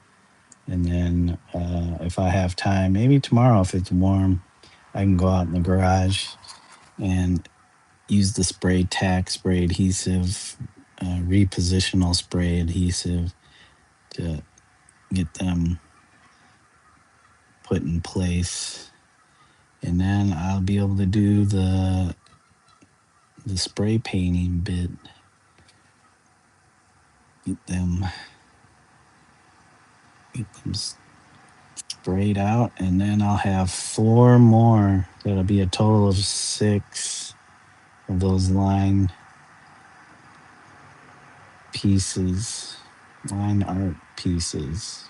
And then if I have time, maybe tomorrow if it's warm, I can go out in the garage and use the spray tack, spray adhesive, repositional spray adhesive to get them put in place. And then I'll be able to do the spray painting bit. Get them sprayed out, and then I'll have 4 more. That'll be a total of 6 of those line pieces, line art pieces.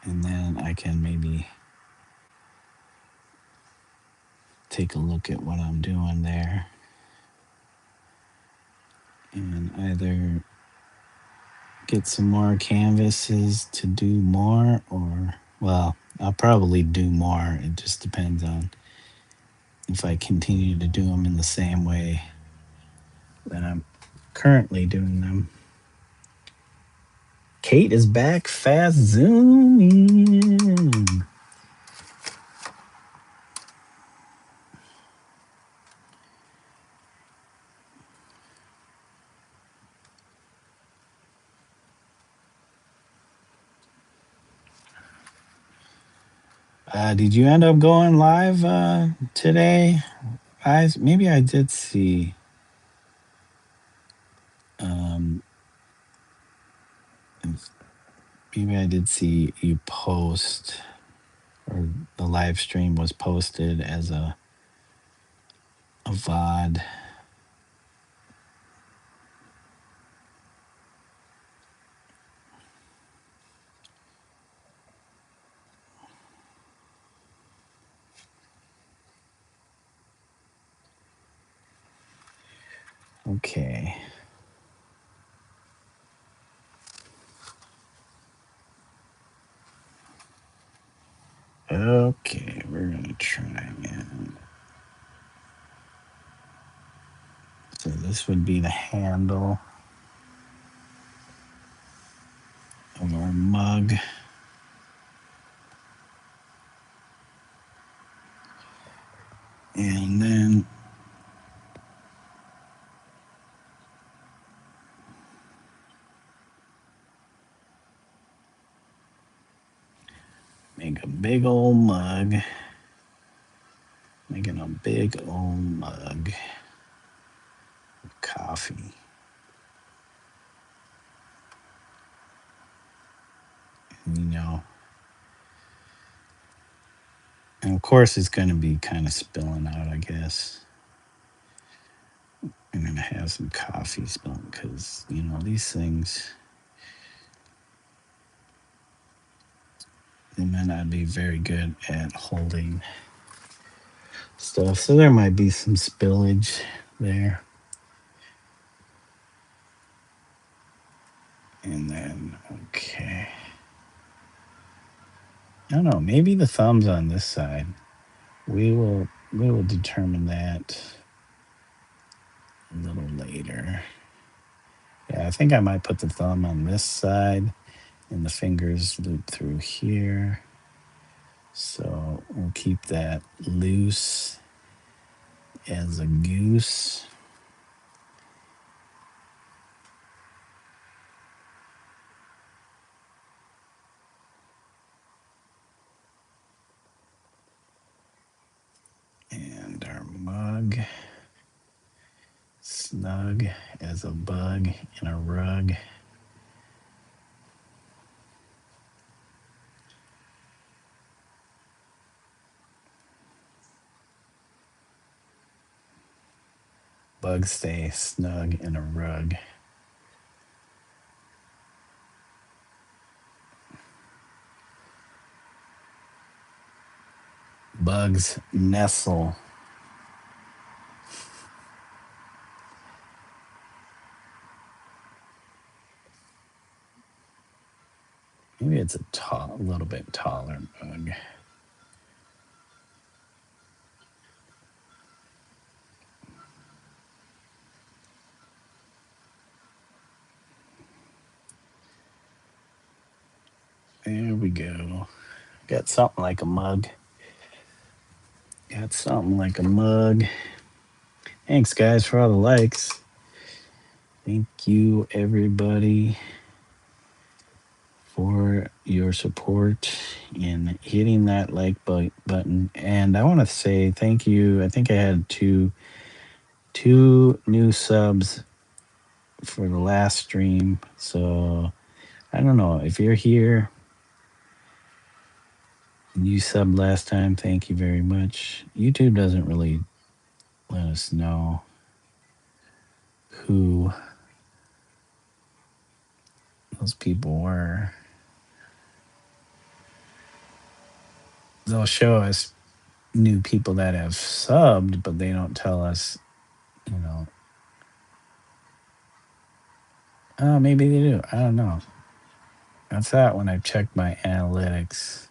And then I can maybe take a look at what I'm doing there and either get some more canvases to do more, or, well, I'll probably do more. It just depends on if I continue to do them in the same way that I'm currently doing them. Kate is back fast zooming. Did you end up going live today? Maybe I did see. Um, maybe I did see you post, or the live stream was posted as a VOD. Okay. Okay, we're gonna try again. So this would be the handle of our mug. And then make a big old mug. Making a big old mug of coffee. You know, and of course it's going to be kind of spilling out, I guess. I'm going to have some coffee spilling because, you know, these things, they might not be very good at holding stuff. So there might be some spillage there. And then, okay. I don't know, maybe the thumb's on this side. We will determine that a little later. Yeah, I think I might put the thumb on this side and the fingers loop through here. So we'll keep that loose as a goose. And our mug, snug as a bug in a rug. Bugs stay snug in a rug. Bugs nestle. Maybe it's a little bit taller mug. There we go. Got something like a mug. Got something like a mug. Thanks, guys, for all the likes. Thank you, everybody, for your support in hitting that like button. And I want to say thank you. I think I had two new subs for the last stream. So I don't know if you're here. You subbed last time. Thank you very much. YouTube doesn't really let us know who those people were. They'll show us new people that have subbed, but they don't tell us, you know. Oh, maybe they do. I don't know. That's that when I checked my analytics.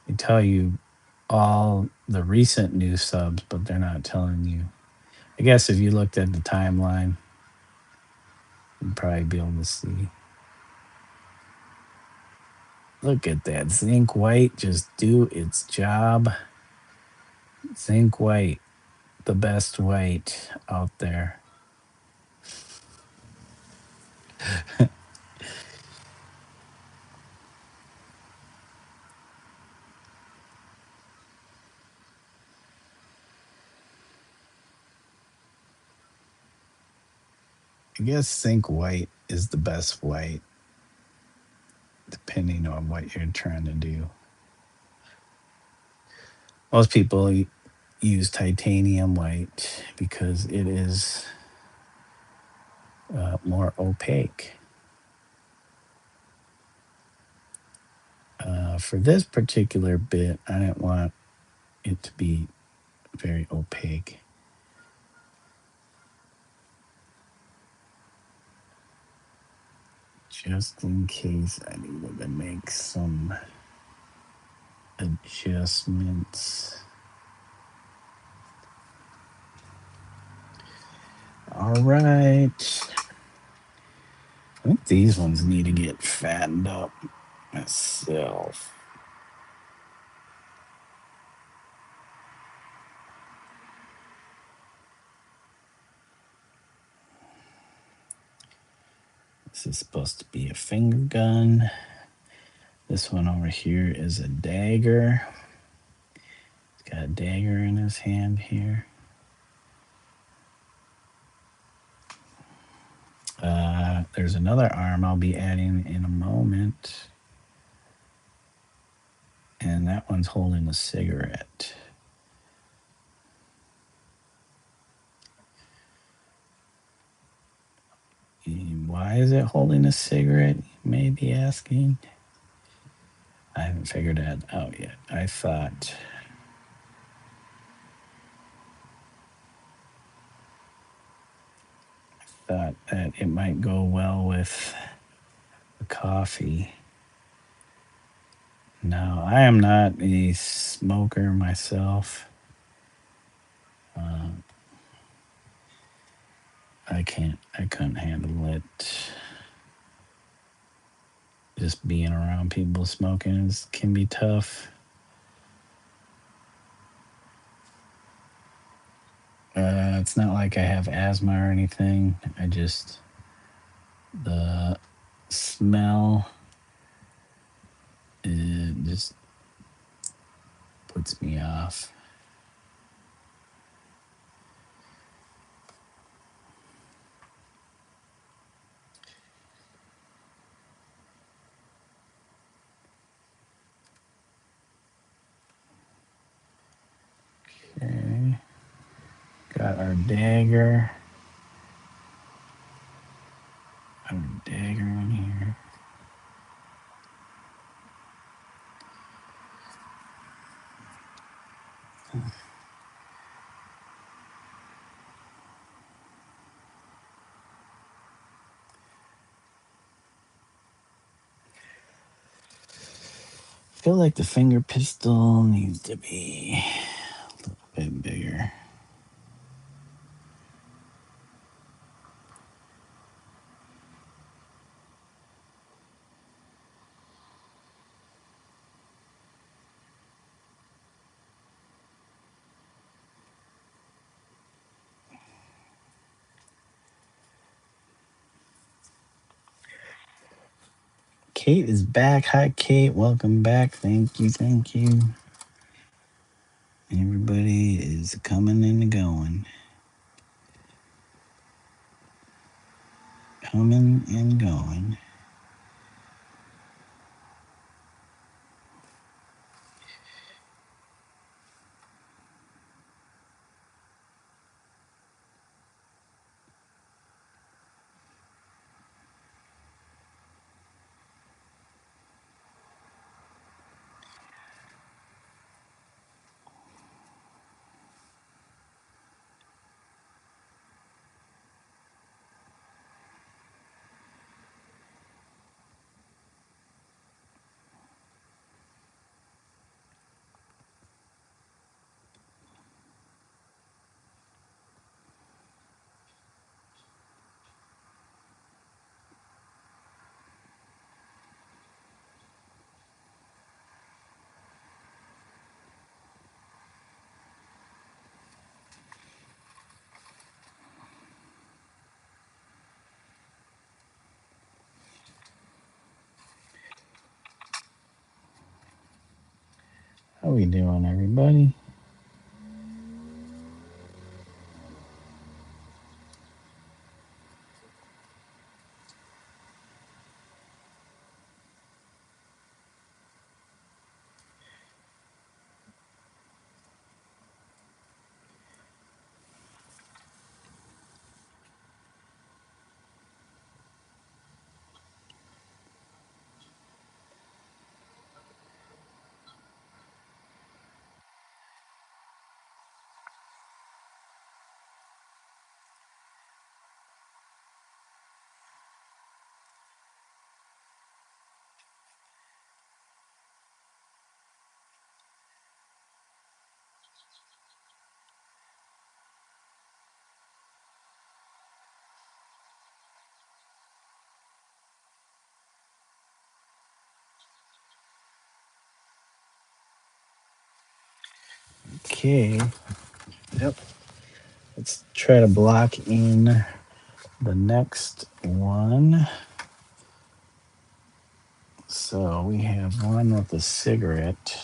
They tell you all the recent new subs, but they're not telling you. I guess if you looked at the timeline, you'd probably be able to see. Look at that. Zinc white just do its job. Zinc white, the best white out there. I guess zinc white is the best white, depending on what you're trying to do. Most people use titanium white because it is more opaque. For this particular bit, I didn't want it to be very opaque. just in case I needed to make some adjustments. All right. I think these ones need to get fattened up myself. This is supposed to be a finger gun. This one over here is a dagger. He's got a dagger in his hand here. There's another arm I'll be adding in a moment. And that one's holding a cigarette. Why is it holding a cigarette, you may be asking? I haven't figured that out yet. I thought that it might go well with the coffee. No, I am not a smoker myself. I couldn't handle it. Just being around people smoking can be tough. It's not like I have asthma or anything. The smell, it just puts me off. Okay. Got our dagger. Our dagger in here. I feel like the finger pistol needs to be a little bit bigger. Kate is back. Hi, Kate. Welcome back. Thank you. Thank you. Everybody is coming and going. Coming and going. How we doing, everybody? Okay. Yep. Let's try to block in the next one. So we have one with a cigarette.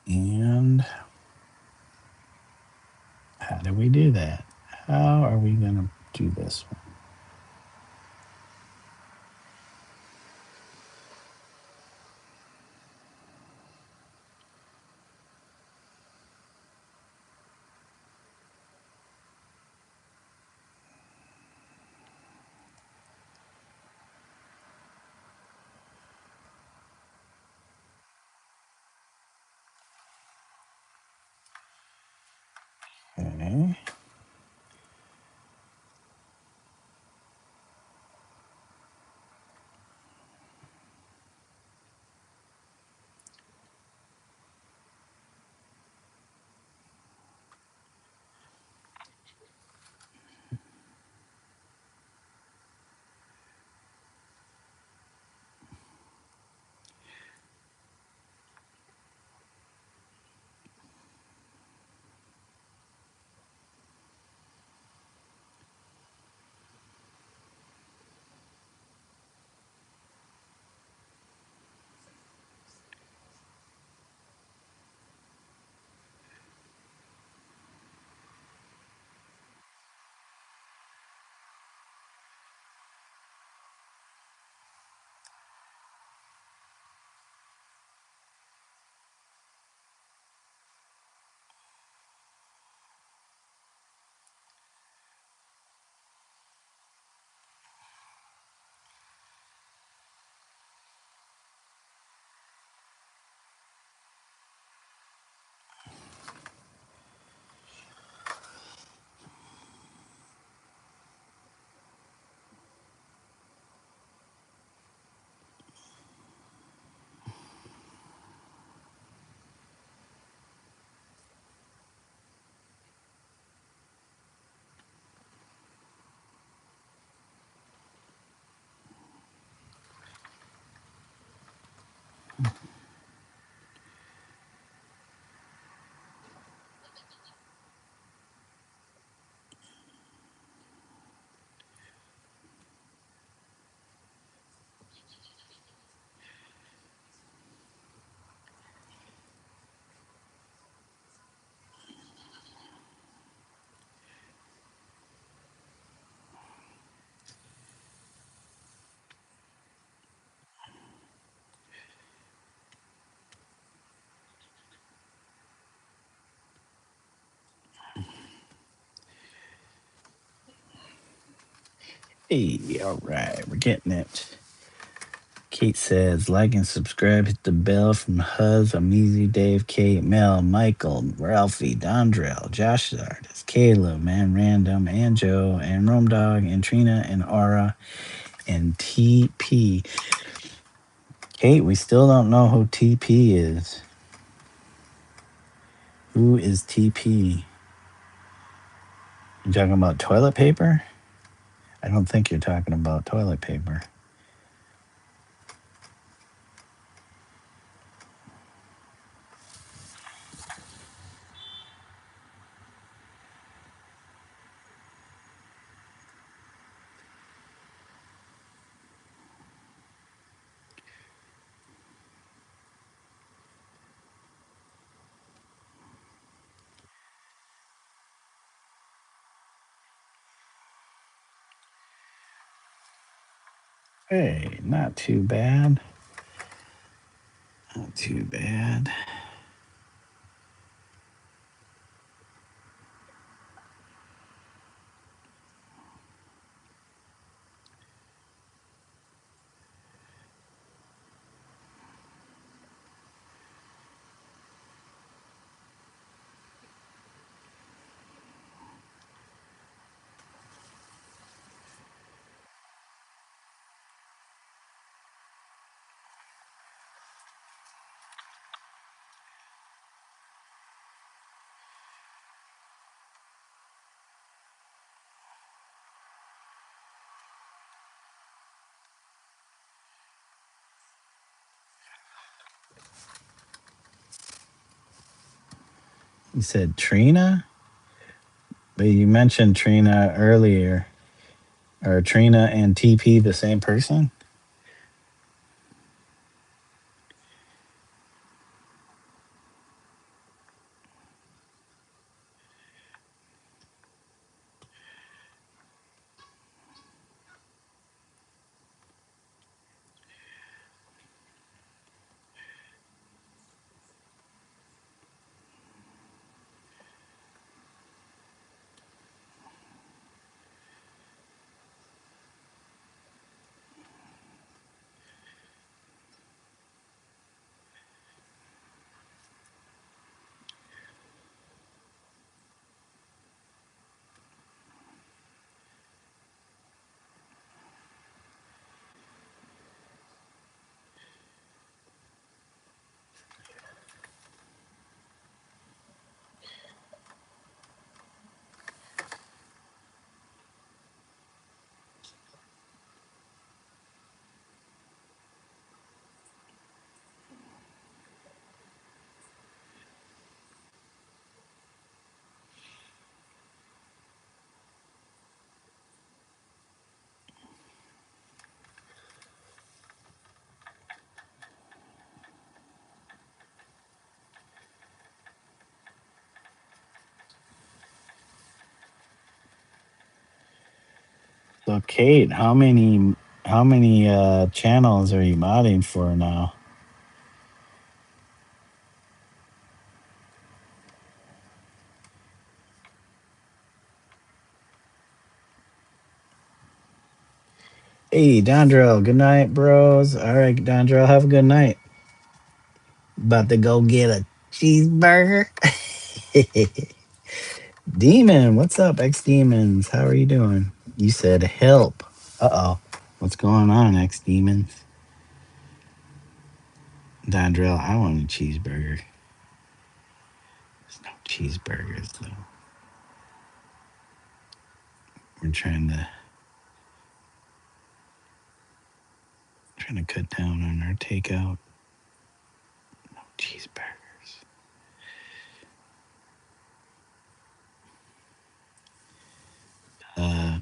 And how do we do that? How are we going to do this one? Okay. Hey, all right, we're getting it. Kate says, like and subscribe, hit the bell from Huz, Omizu, Dave, Kate, Mel, Michael, Ralphie, Dondrell, Josh the Artist, Caleb, Man Random, and Joe, and Rome Dog, and Trina, and Aura, and TP. Kate, we still don't know who TP is. Who is TP? You talking about toilet paper? I don't think you're talking about toilet paper. Hey, not too bad. Not too bad. You said Trina, but you mentioned Trina earlier. Are Trina and TP the same person? So Kate, how many channels are you modding for now? Hey, Dondrell, good night, bros. All right, Dondrell, have a good night. About to go get a cheeseburger. Demon, what's up, X Demons? How are you doing? You said help. Uh oh. What's going on, X Demons? Dondrell, I want a cheeseburger. There's no cheeseburgers though. We're trying to cut down on our takeout. No cheeseburgers. Uh,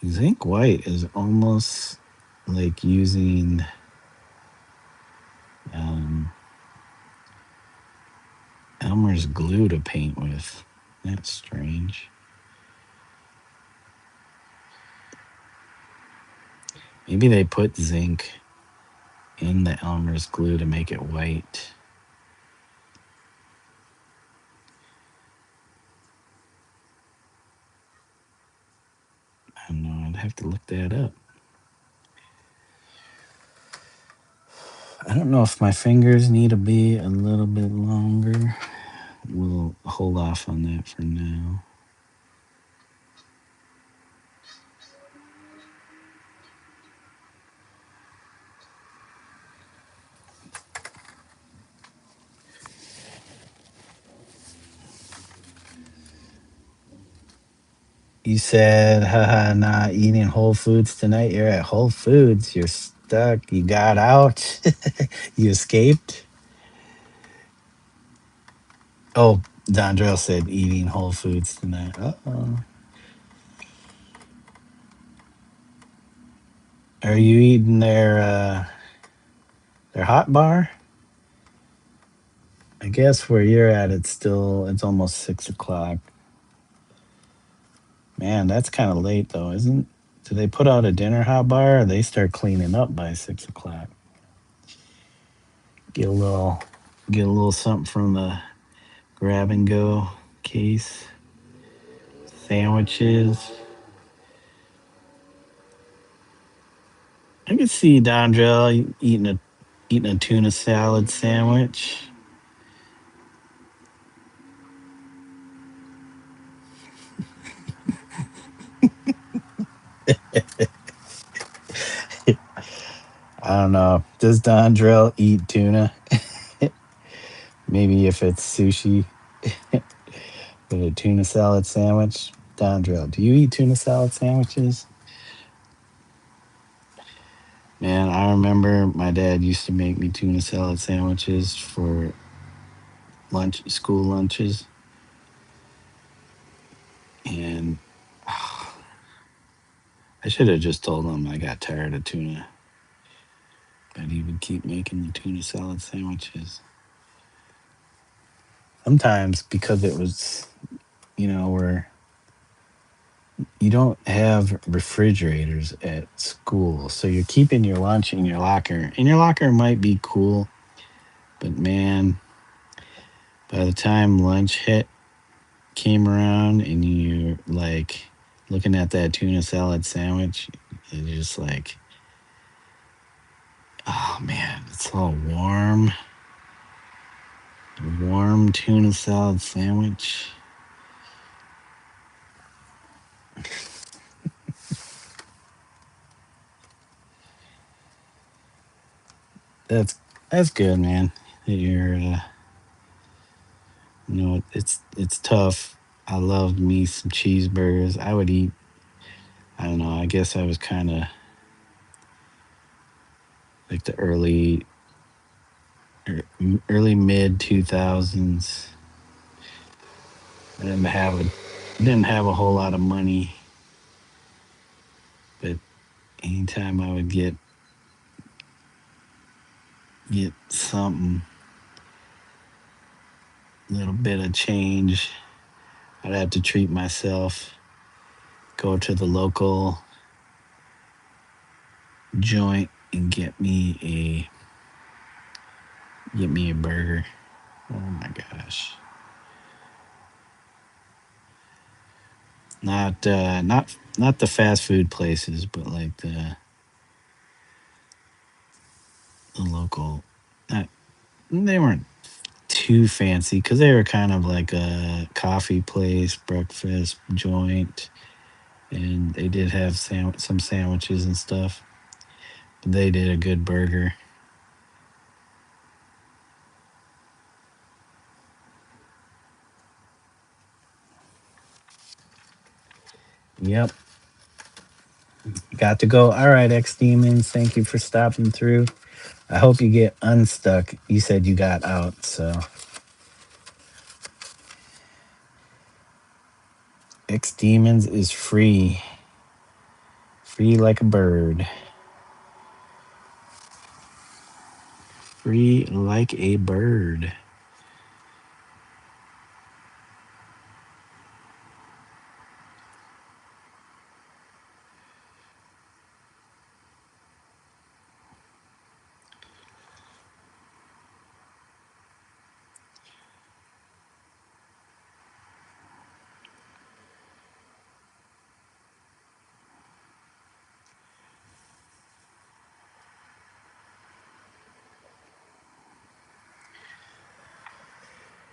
Zinc white is almost like using um, Elmer's glue to paint with. That's strange. Maybe they put zinc in the Elmer's glue to make it white. I don't know. I'd have to look that up. I don't know if my fingers need to be a little bit longer. We'll hold off on that for now. You said, haha, not eating Whole Foods tonight. You're at Whole Foods. You're stuck. You got out. You escaped. Oh, Dondrell said eating Whole Foods tonight. Uh-oh. Are you eating their hot bar? I guess where you're at, it's almost 6 o'clock. Man, that's kind of late though, isn't? Do they put out a dinner hot bar? Or they start cleaning up by 6 o'clock. Get a little, get a little something from the grab and go case. Sandwiches. I can see Dondrell eating a tuna salad sandwich. I don't know. Does Dondrell eat tuna? Maybe if it's sushi, but a tuna salad sandwich. Dondrell, do you eat tuna salad sandwiches? Man, I remember my dad used to make me tuna salad sandwiches for lunch, school lunches, and I should have just told him I got tired of tuna, but he would keep making the tuna salad sandwiches. Sometimes because it was, where you don't have refrigerators at school, so you're keeping your lunch in your locker, and your locker might be cool, but man, by the time lunch hit came around and you're like looking at that tuna salad sandwich, you're just like, oh man, it's all warm. Warm tuna salad sandwich. That's that's good, man. You're it's tough. I love me some cheeseburgers. I would eat. I don't know. I guess I was kind of like the early mid 2000s. I didn't have a whole lot of money, but anytime I would get something, little bit of change, I'd have to treat myself. Go to the local joint and get me a burger. Oh my gosh. Not the fast food places, but like the local. Not They weren't too fancy because they were kind of like a coffee place, breakfast joint, and they did have some sandwiches and stuff. But they did a good burger. Yep, got to go. All right, X Demons, thank you for stopping through. I hope you get unstuck. You said you got out, so X Demons is free. Free like a bird. Free like a bird.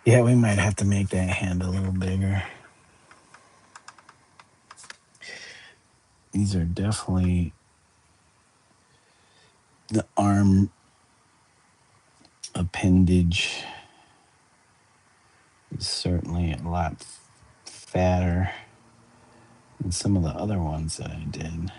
Yeah, we might have to make that hand a little bigger. These are definitely the arm appendage is certainly a lot fatter than some of the other ones that I did.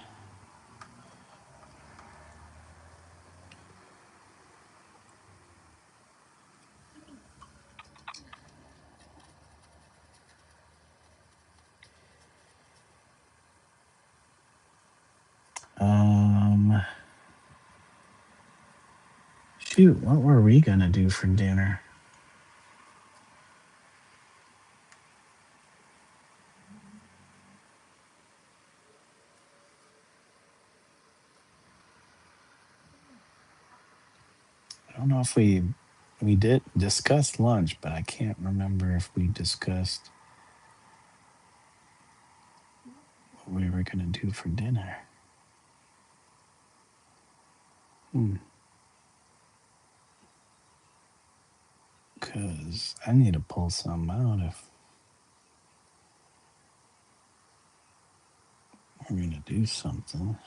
Um, Shoot, what were we gonna do for dinner? I don't know if we did discuss lunch, but I can't remember if we discussed what we were gonna do for dinner. Hmm. Cause I need to pull some out if we're gonna do something.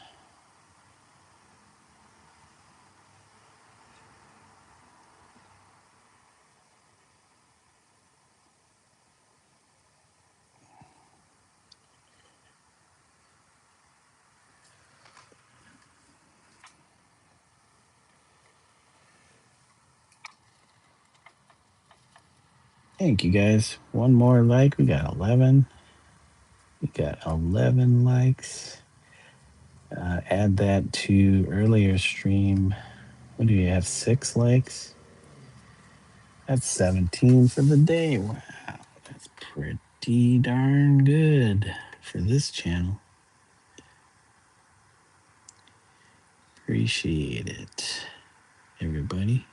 Thank you guys. One more like. We got 11. We got 11 likes. Add that to earlier stream. What do you have? 6 likes? That's 17 for the day. Wow. That's pretty darn good for this channel. Appreciate it, everybody.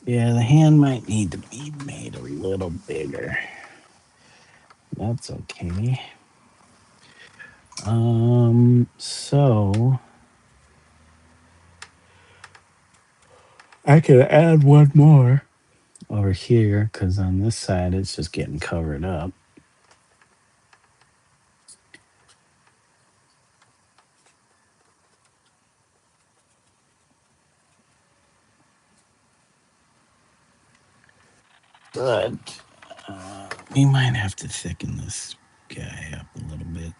Yeah, the hand might need to be made a little bigger. That's okay. So I could add one more over here because on this side it's just getting covered up. But we might have to thicken this guy up a little bit.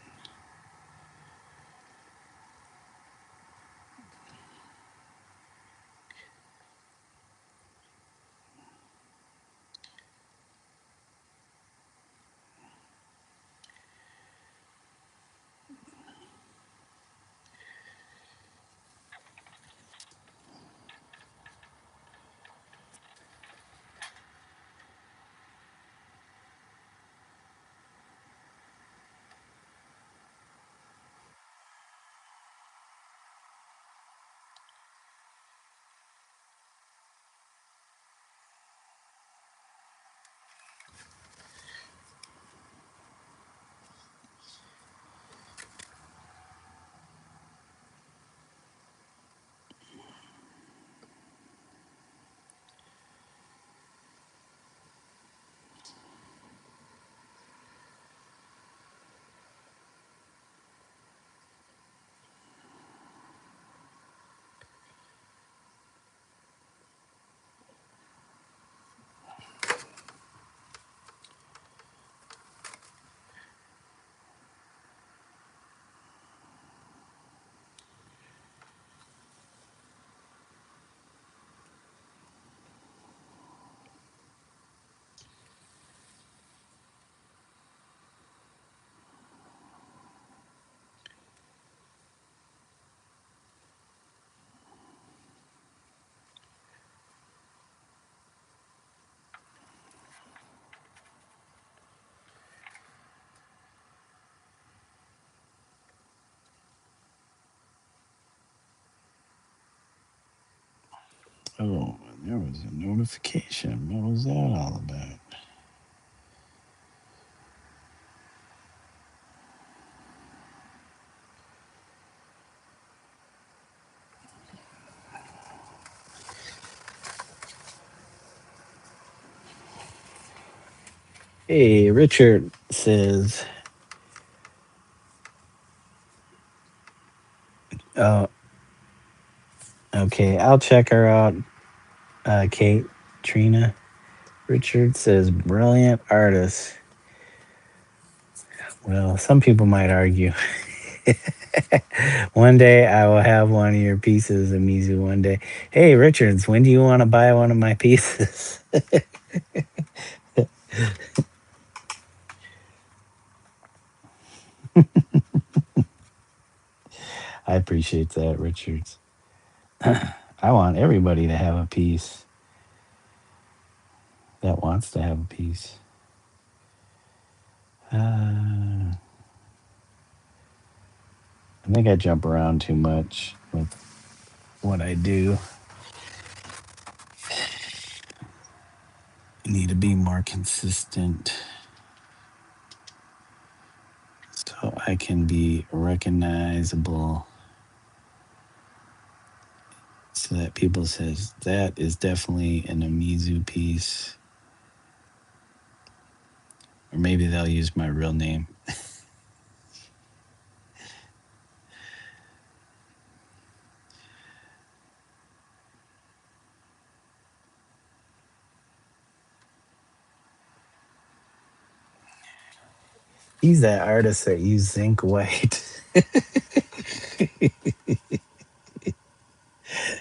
Oh, there was a notification. What was that all about? Hey, Richard says, oh, okay, I'll check her out, Kate, Trina. Richard says, brilliant artist. Well, some people might argue. One day I will have one of your pieces, Amizu. One day. Hey, Richards, when do you want to buy one of my pieces? I appreciate that, Richards. I want everybody to have a piece that wants to have a piece. I think I jump around too much with what I do. I need to be more consistent so I can be recognizable, so that people says that is definitely an Omizu piece, or maybe they'll use my real name. He's that artist that used zinc white.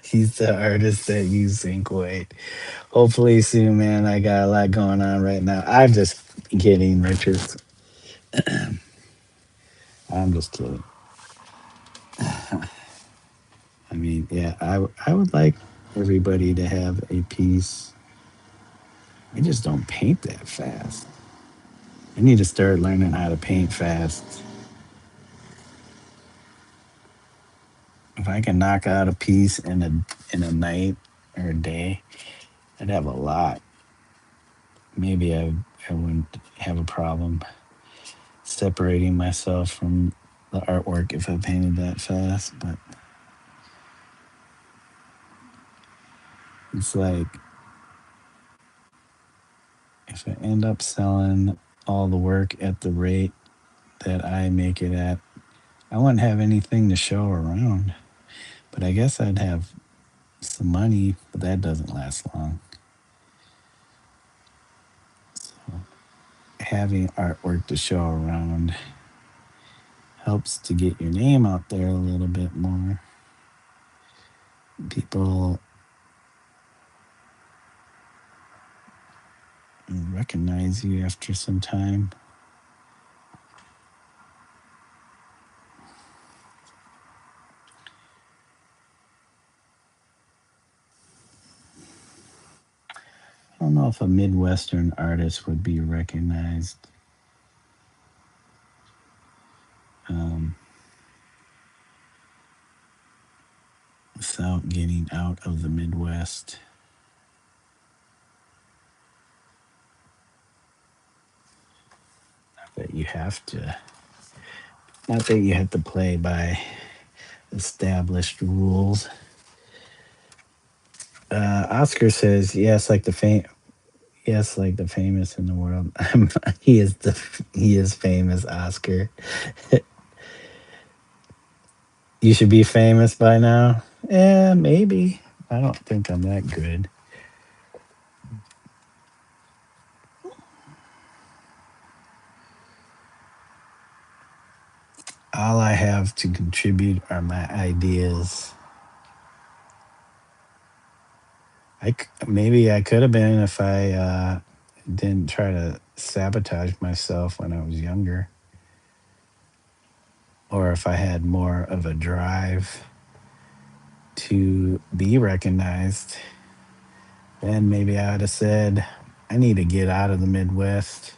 He's the artist that used zinc white. Hopefully soon, man. I got a lot going on right now. I'm just kidding, Richard. I'm just kidding. I mean, yeah, I would like everybody to have a piece. I just don't paint that fast. I need to start learning how to paint fast. If I can knock out a piece in a night or a day, I'd have a lot. Maybe I wouldn't have a problem separating myself from the artwork if I painted that fast. But it's like if I end up selling all the work at the rate that I make it at, I wouldn't have anything to show around. But I guess I'd have some money, but that doesn't last long. Having artwork to show around helps to get your name out there a little bit more. People recognize you after some time. I don't know if a Midwestern artist would be recognized. Um, Without getting out of the Midwest. Not that you have to. Not that you have to play by established rules. Oscar says yes, like the yes, like the famous in the world. He is famous, Oscar. You should be famous by now. Yeah, maybe. I don't think I'm that good. All I have to contribute are my ideas. Maybe I could have been if I didn't try to sabotage myself when I was younger, or if I had more of a drive to be recognized. Then maybe I would have said, I need to get out of the Midwest.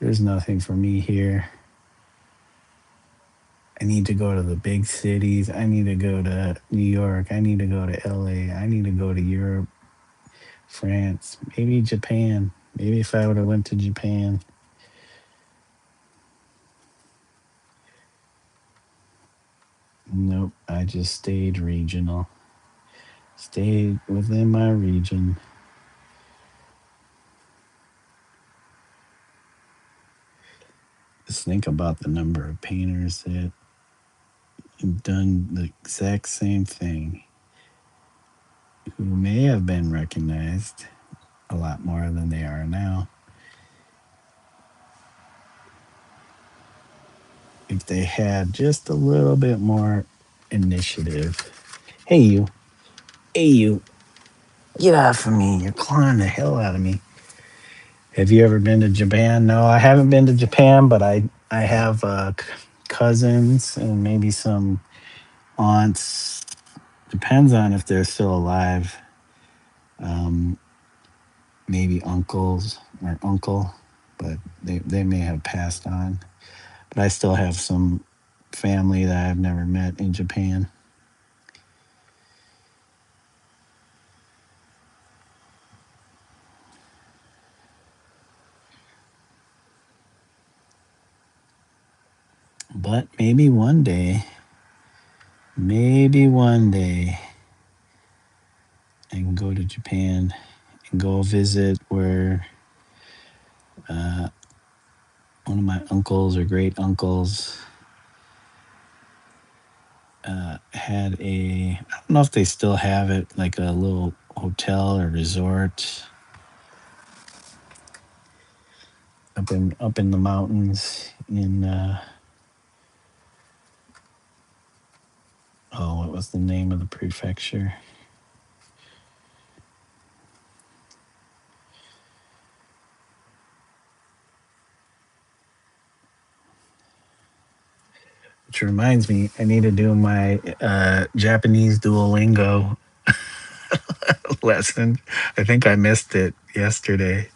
There's nothing for me here. I need to go to the big cities. I need to go to New York. I need to go to LA. I need to go to Europe, France, maybe Japan. Maybe if I would have went to Japan. Nope, I just stayed regional. Stayed within my region. Just think about the number of painters that have done the exact same thing, who may have been recognized a lot more than they are now. if they had just a little bit more initiative. Hey, you. Hey, you. Get off of me. You're clawing the hell out of me. Have you ever been to Japan? No, I haven't been to Japan, but I have cousins and maybe some aunts. Depends on if they're still alive. Um, Maybe uncles or uncle, but they may have passed on. But I still have some family that I've never met in Japan. But maybe one day I can go to Japan and go visit where uh, one of my uncles or great uncles had I don't know if they still have it, like a little hotel or resort up in the mountains in oh, what was the name of the prefecture? Which reminds me, I need to do my Japanese Duolingo lesson. I think I missed it yesterday.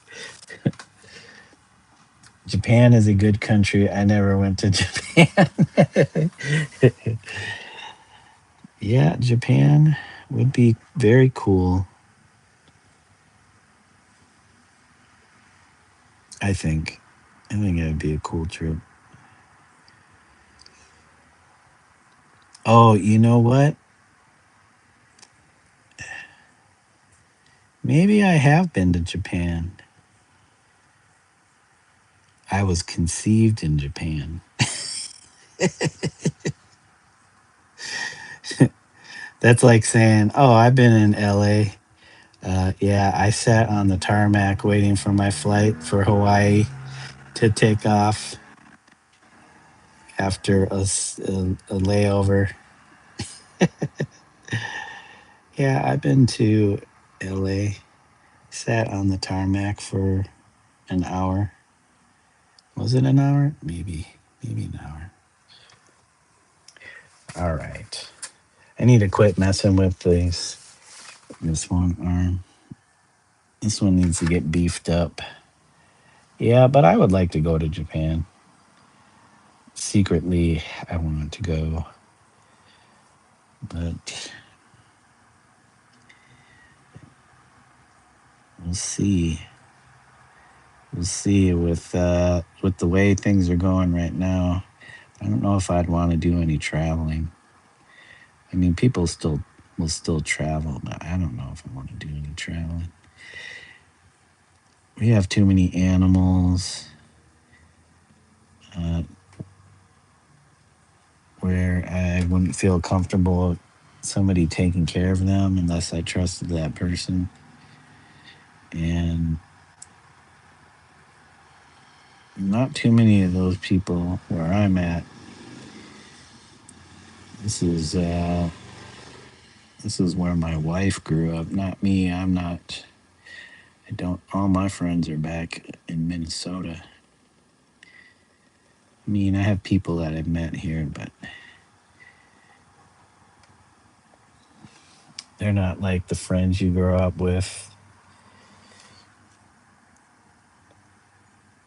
Japan is a good country. I never went to Japan. Yeah, Japan would be very cool, I think. I think it would be a cool trip. Oh, you know what? Maybe I have been to Japan. I was conceived in Japan. That's like saying, "Oh, I've been in LA." Yeah, I sat on the tarmac waiting for my flight for Hawaii to take off after a layover. Yeah, I've been to LA. Sat on the tarmac for an hour. Was it an hour? Maybe an hour. All right. I need to quit messing with this one arm. This one needs to get beefed up. Yeah, but I would like to go to Japan. Secretly, I want to go, but we'll see. We'll see with the way things are going right now. I don't know if I'd want to do any traveling. I mean, people still will still travel, but I don't know if I want to do any traveling. We have too many animals uh, where I wouldn't feel comfortable somebody taking care of them unless I trusted that person. And not too many of those people where I'm at. This is uh, this is where my wife grew up, not me. I'm not. I don't. All my friends are back in Minnesota. I mean, I have people that I've met here, but they're not like the friends you grow up with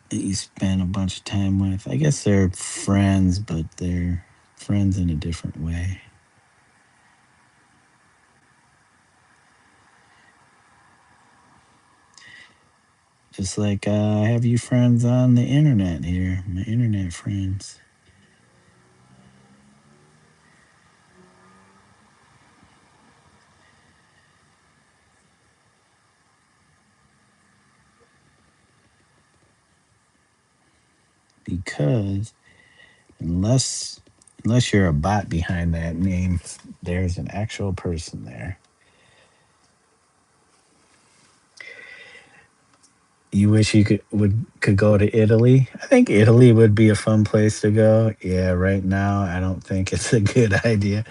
that you spend a bunch of time with. I guess they're friends, but they're friends in a different way. Just like I have you friends on the internet here, my internet friends. Because unless you're a bot behind that name, there's an actual person there. You wish you could go to Italy? I think Italy would be a fun place to go. Yeah, right now I don't think it's a good idea.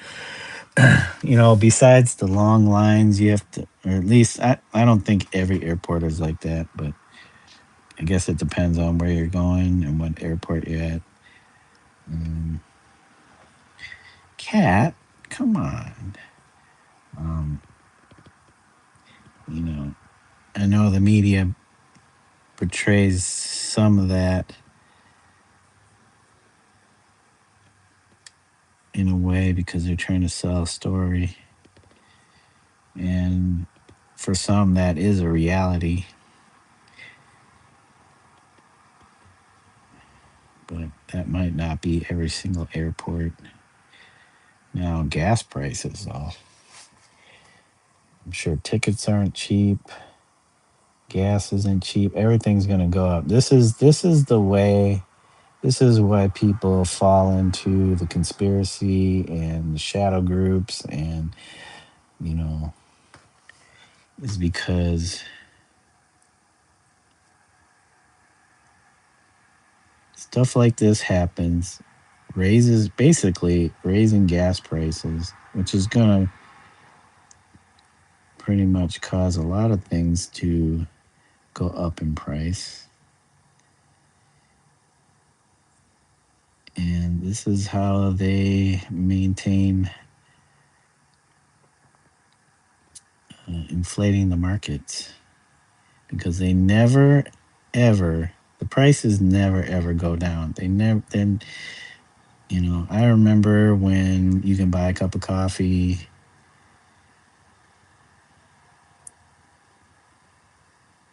Besides the long lines, you have to, or at least I don't think every airport is like that, but I guess it depends on where you're going and what airport you're at. Um, Cat, come on. Um, you know, I know the media portrays some of that in a way because they're trying to sell a story. And for some, that is a reality. But that might not be every single airport. Now, gas prices, though. I'm sure tickets aren't cheap. Gas isn't cheap. Everything's going to go up. This is the way. This is why people fall into the conspiracy and the shadow groups, and you know, is because stuff like this happens, raises basically raising gas prices, which is gonna pretty much cause a lot of things to go up in price. And this is how they maintain inflating the markets because they never ever the prices never ever go down. They never then I remember when you can buy a cup of coffee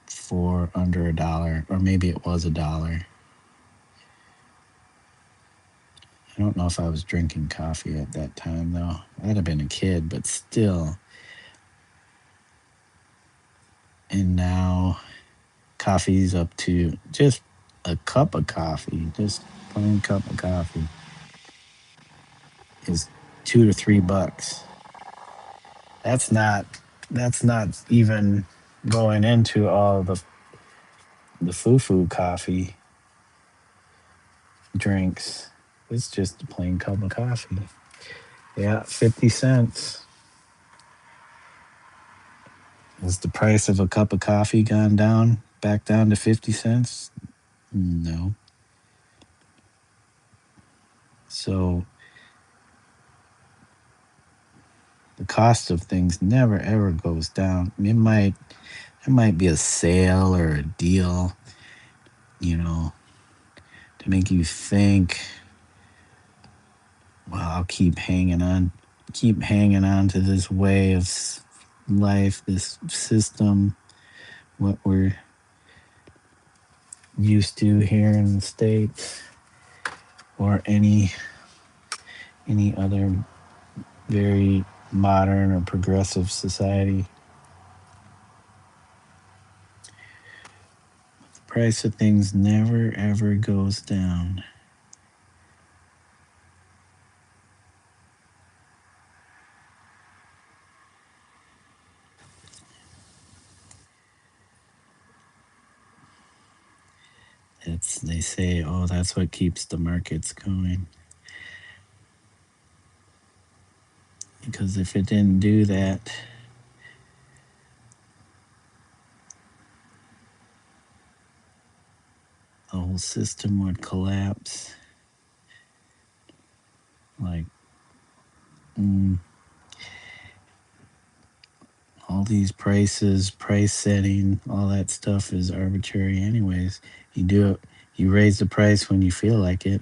for under $1, or maybe it was $1. I don't know if I was drinking coffee at that time though. I'd have been a kid, but still. And now coffee's up to just a cup of coffee, just plain cup of coffee is $2 to $3. That's not that's not even going into all the foo coffee drinks. It's just a plain cup of coffee. Yeah, 50 cents. Has the price of a cup of coffee gone down, back down to 50 cents? No. So the cost of things never ever goes down. It might be a sale or a deal, you know, to make you think, well, I'll keep hanging on to this way of life, this system, what we're used to here in the States, or any other very modern or progressive society. The price of things never ever goes down. They say, oh, that's what keeps the markets going. Because if it didn't do that, the whole system would collapse. Like, all these prices, price setting, all that stuff is arbitrary, anyways. You do it, you raise the price when you feel like it.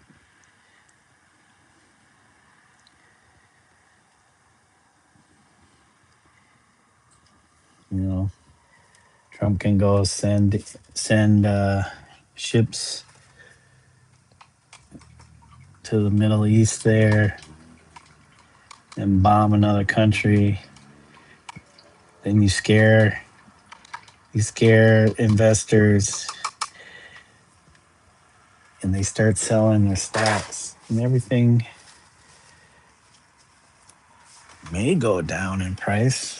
You know, Trump can go send ships to the Middle East there and bomb another country. Then you scare investors, and they start selling their stocks, and everything may go down in price.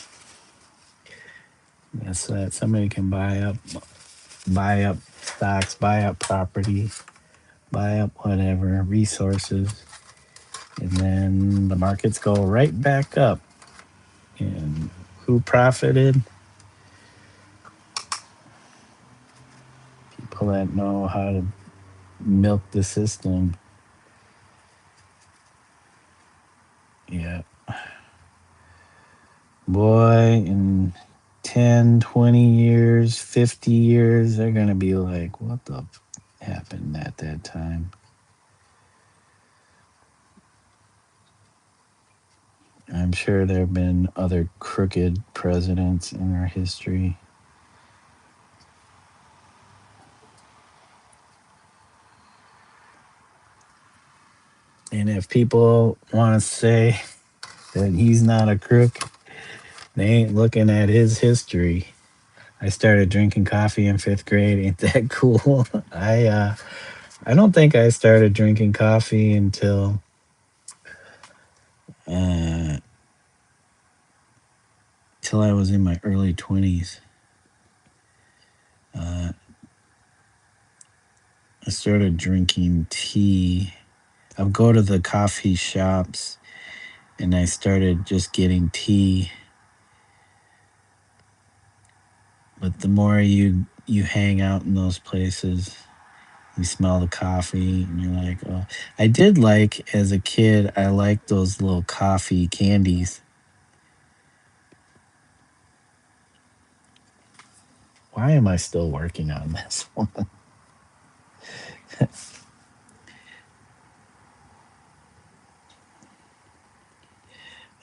So that somebody can buy up buy up stocks, buy up property, buy up whatever resources, and then the markets go right back up. And who profited? People that know how to milk the system. Yeah. Boy, in 10, 20 years, 50 years, they're going to be like, what the happened at that time? I'm sure there have been other crooked presidents in our history. And if people want to say that he's not a crook, they ain't looking at his history. I started drinking coffee in 5th grade. Ain't that cool? I don't think I started drinking coffee uh, until I was in my early 20s. I started drinking tea. I would go to the coffee shops and I started just getting tea. But the more you hang out in those places, you smell the coffee and you're like, oh. I did like, as a kid, I liked those little coffee candies. Why am I still working on this one?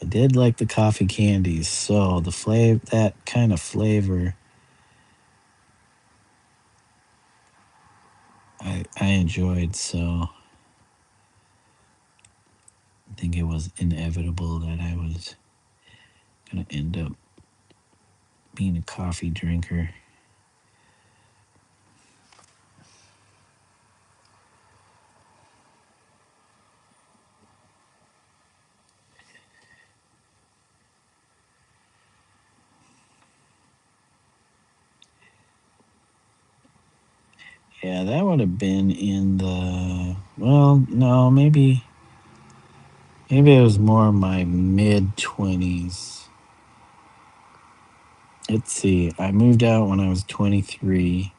I did like the coffee candies, so the flavor, that kind of flavor, I enjoyed. So I think it was inevitable that I was gonna end up being a coffee drinker. Yeah, that would have been in the, well, no, maybe it was more my mid-20s. Let's see. I moved out when I was 23.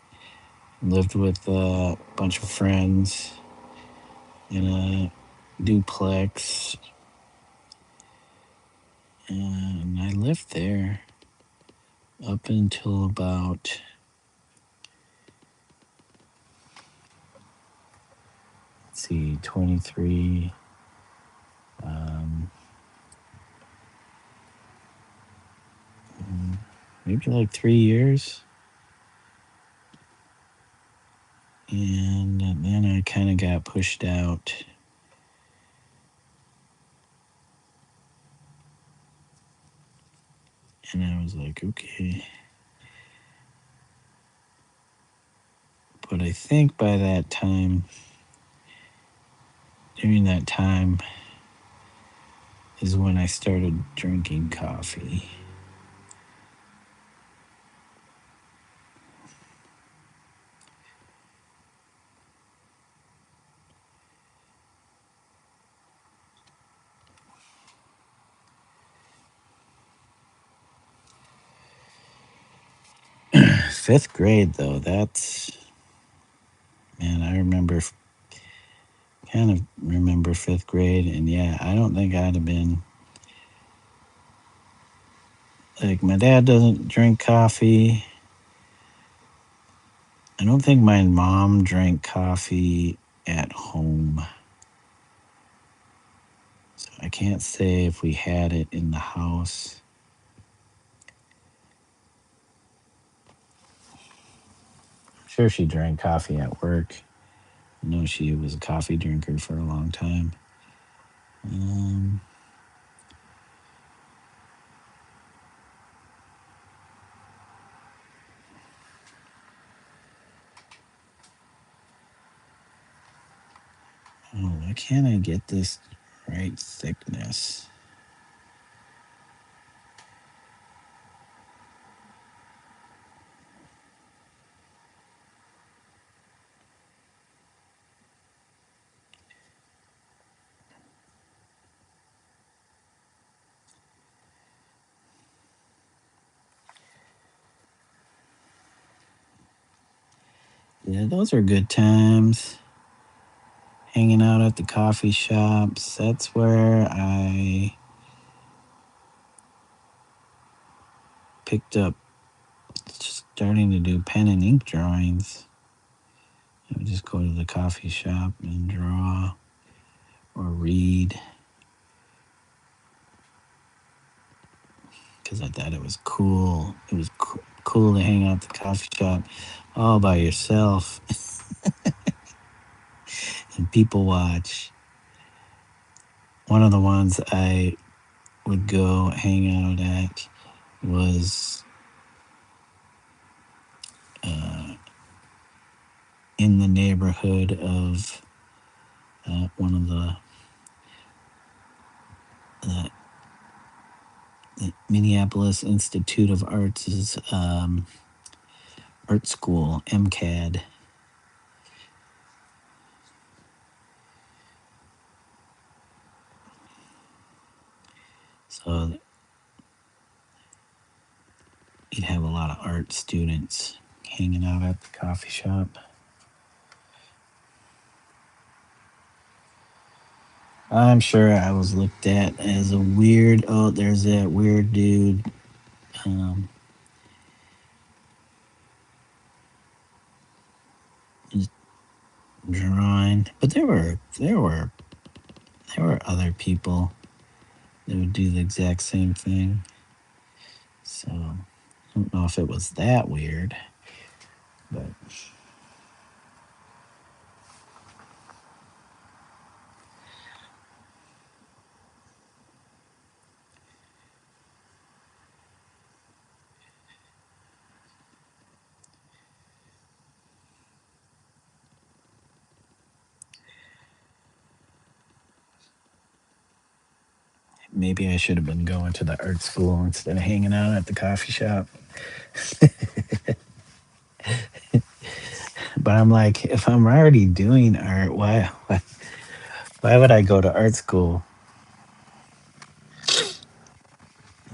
Lived with a bunch of friends in a duplex, and I lived there up until about, let's see, 23, maybe like 3 years. And then I kind of got pushed out. And I was like, okay. But I think by that time, during that time, is when I started drinking coffee. Fifth grade, though, that's, man, I kind of remember 5th grade. And yeah, I don't think I'd have been, like, my dad doesn't drink coffee. I don't think my mom drank coffee at home. So I can't say if we had it in the house. I'm sure she drank coffee at work. I know she was a coffee drinker for a long time. Oh, why can't I get this right thickness? Yeah, those are good times. Hanging out at the coffee shops. That's where I picked up starting to do pen and ink drawings. I would just go to the coffee shop and draw or read because I thought it was cool. It was cool to hang out at the coffee shop all by yourself and people watch. One of the ones I would go hang out at was uh, in the neighborhood of one of the Minneapolis Institute of Arts' art school, MCAD. So you'd have a lot of art students hanging out at the coffee shop. I'm sure I was looked at as a weird. Oh, there's that weird dude. Um, just drawing, but there were other people that would do the exact same thing. So I don't know if it was that weird, but maybe I should have been going to the art school instead of hanging out at the coffee shop. But I'm like, if I'm already doing art, why would I go to art school?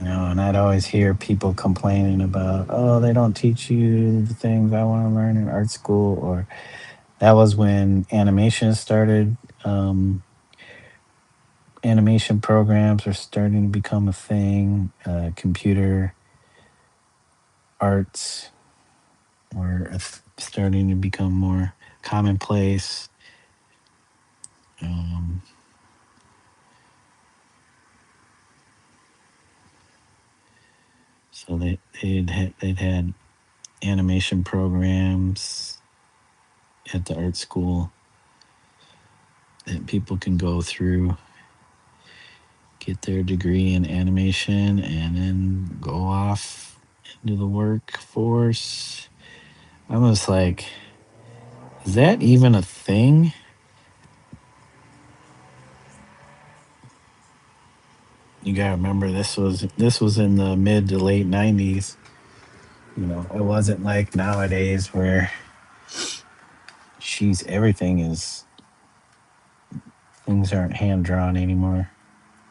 And I'd always hear people complaining about, oh, they don't teach you the things I want to learn in art school. Or that was when animation started. Animation programs are starting to become a thing. Computer arts were starting to become more commonplace. Um, so they'd had animation programs at the art school that people can go through, get their degree in animation, and then go off into the workforce. I was like, is that even a thing? You gotta remember this was in the mid to late '90s. It wasn't like nowadays where everything is things aren't hand drawn anymore.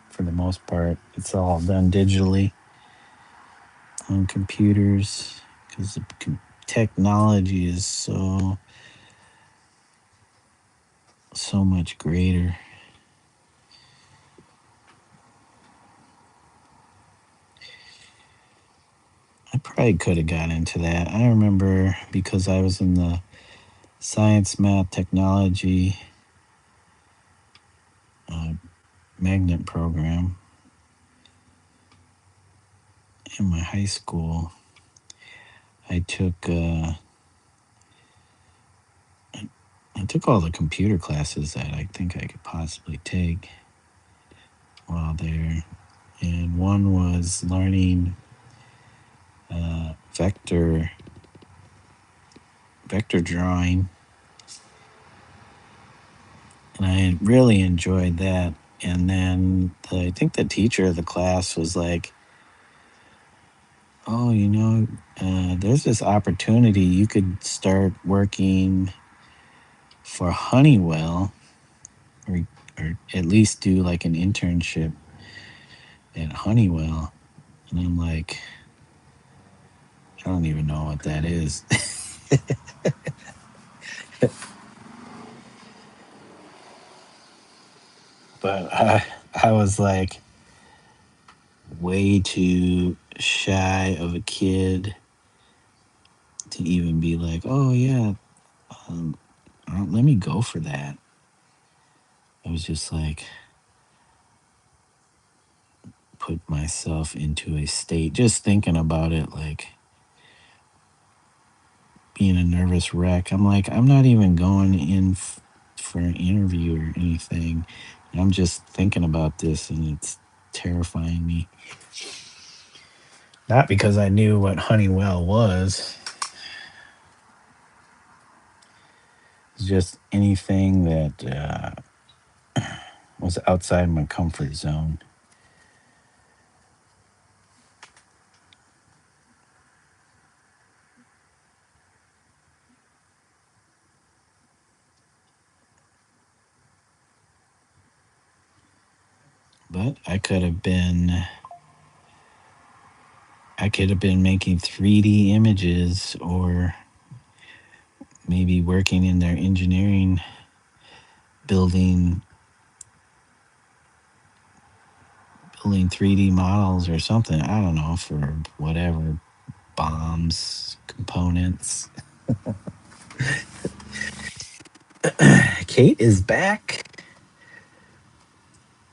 For the most part, it's all done digitally on computers because the technology is so much greater. I probably could have got into that. I remember because I was in the science, math, technology uh, magnet program in my high school. I took I took all the computer classes that I think I could possibly take while there, and one was learning vector drawing, and I really enjoyed that. And then I think the teacher of the class was like, "Oh, there's this opportunity. You could start working for Honeywell, or or at least do like an internship at Honeywell." And I'm like, I don't even know what that is. But I was like way too shy of a kid to even be like, oh yeah, um, let me go for that. I was just like, put myself into a state, just thinking about it, like being a nervous wreck. I'm like, I'm not even going in for an interview or anything. I'm just thinking about this and it's terrifying me. Not because I knew what Honeywell was, it's just anything that was outside my comfort zone. But I could have been making 3D images or maybe working in their engineering building 3D models or something. I don't know, for whatever, bombs, components. Kate is back.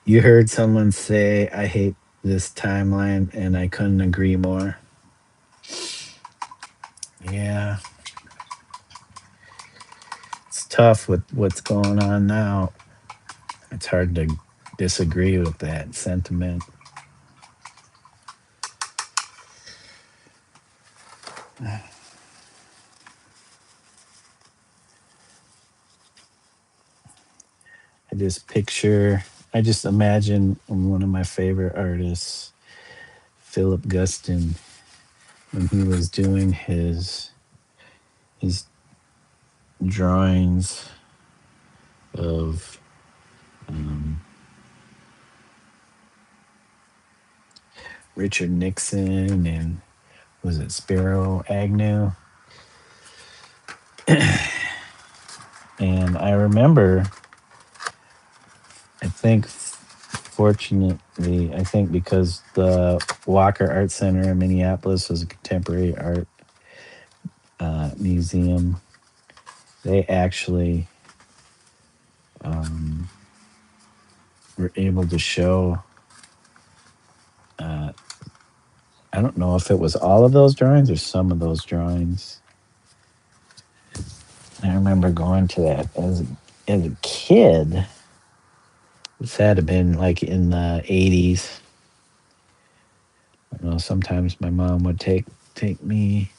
You heard someone say, I hate this timeline, and I couldn't agree more. Yeah, it's tough with what's going on now. It's hard to disagree with that sentiment. I just picture, I just imagine one of my favorite artists, Philip Guston, when he was doing his drawings of Richard Nixon and was it Spiro Agnew? And I remember, I think, fortunately, I think because the Walker Art Center in Minneapolis was a contemporary art museum, they actually were able to show. I don't know if it was all of those drawings or some of those drawings. I remember going to that as a kid. This had to have been like in the 80s. I know sometimes my mom would take me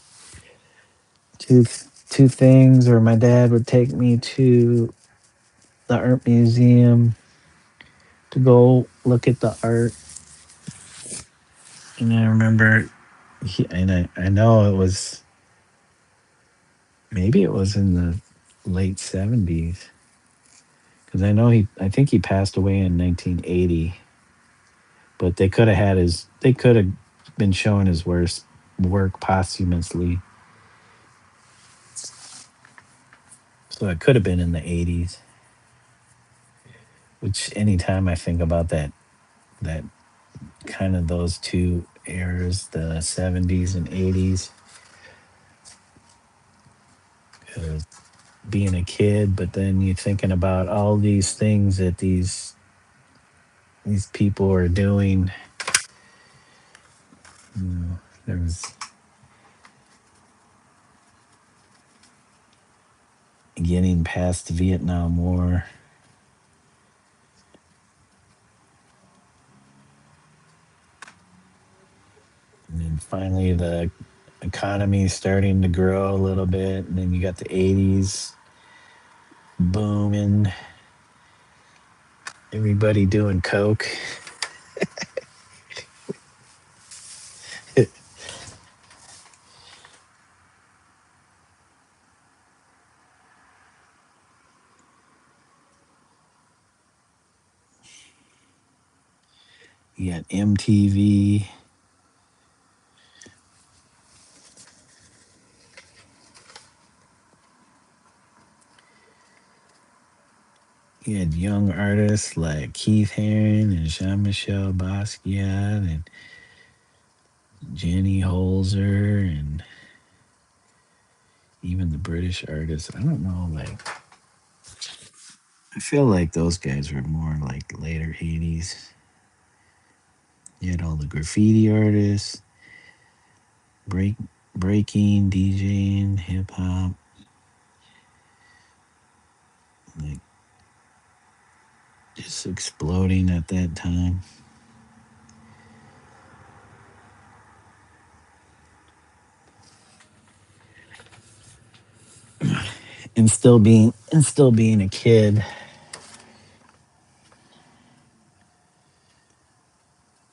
to things, or my dad would take me to the art museum to go look at the art. And I remember, I know it was, maybe it was in the late 70s, because I think he passed away in 1980. But they could have been showing his work posthumously. So it could have been in the 80s. Which anytime I think about that kind of those two eras, the 70s and 80s, uh, being a kid, but then you're thinking about all these things that these people are doing. There was getting past the Vietnam War. And then finally the economy starting to grow a little bit. And then you got the 80s booming. Everybody doing coke. You got MTV. You had young artists like Keith Haring and Jean-Michel Basquiat and Jenny Holzer and even the British artists. I don't know, like I feel like those guys were more like later 80s. You had all the graffiti artists, break breaking, DJing, hip hop, like just exploding at that time. And still being a kid,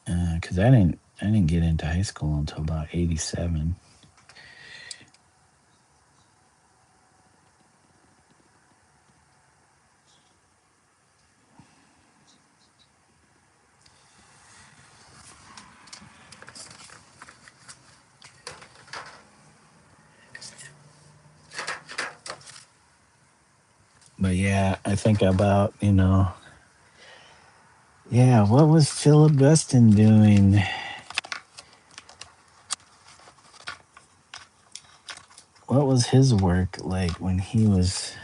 because I didn't get into high school until about 87. But yeah, I think about, yeah, what was Philip Guston doing? What was his work like when he was,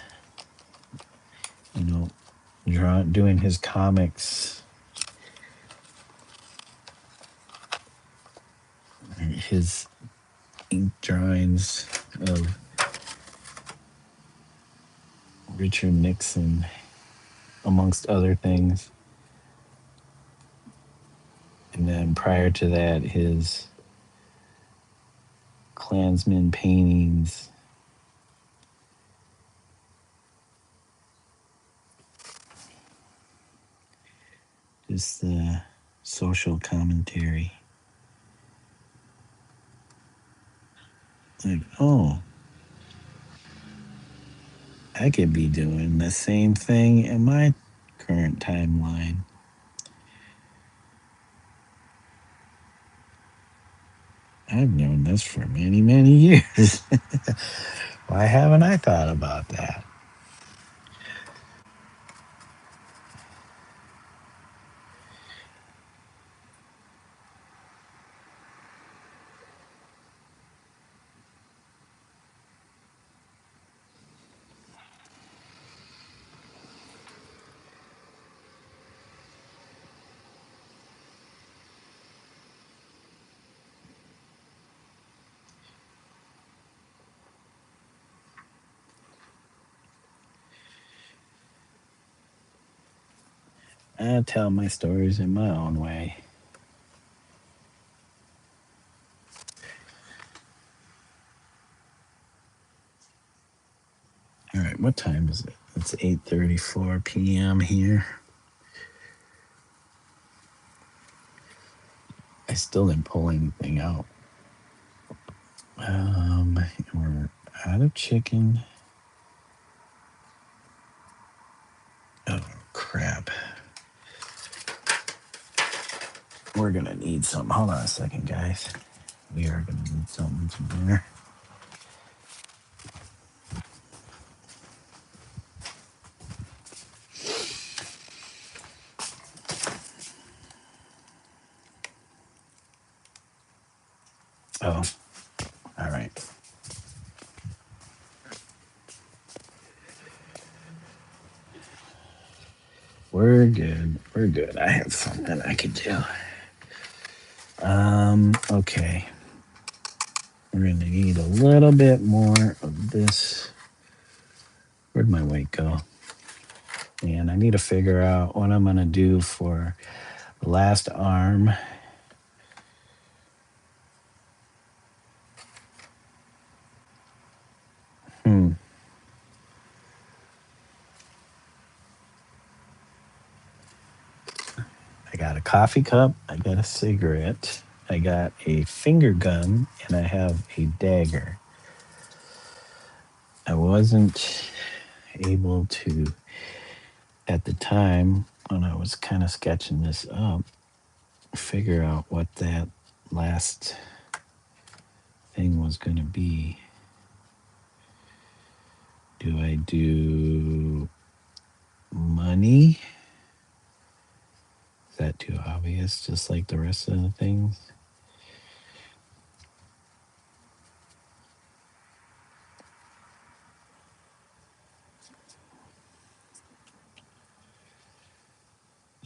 you know, doing his comics, his ink drawings of Richard Nixon, amongst other things. And then prior to that, his Klansman paintings. Just the social commentary. Like, oh, I could be doing the same thing in my current timeline. I've known this for many, many years. Why haven't I thought about that? I tell my stories in my own way. All right, what time is it? It's 8:34 p.m. here. I still didn't pull anything out. We're out of chicken. Oh crap! We're gonna need some. Hold on a second, guys. We are gonna need something to dinner. Oh, all right. We're good. We're good. I have something I could do. Okay. We're gonna need a little bit more of this. Where'd my weight go? And I need to figure out what I'm gonna do for the last arm. I got a coffee cup, I got a cigarette, I got a finger gun, and I have a dagger. I wasn't able to, at the time when I was kind of sketching this up, figure out what that last thing was going to be. Do I do money? money. Is that too obvious? Just like the rest of the things?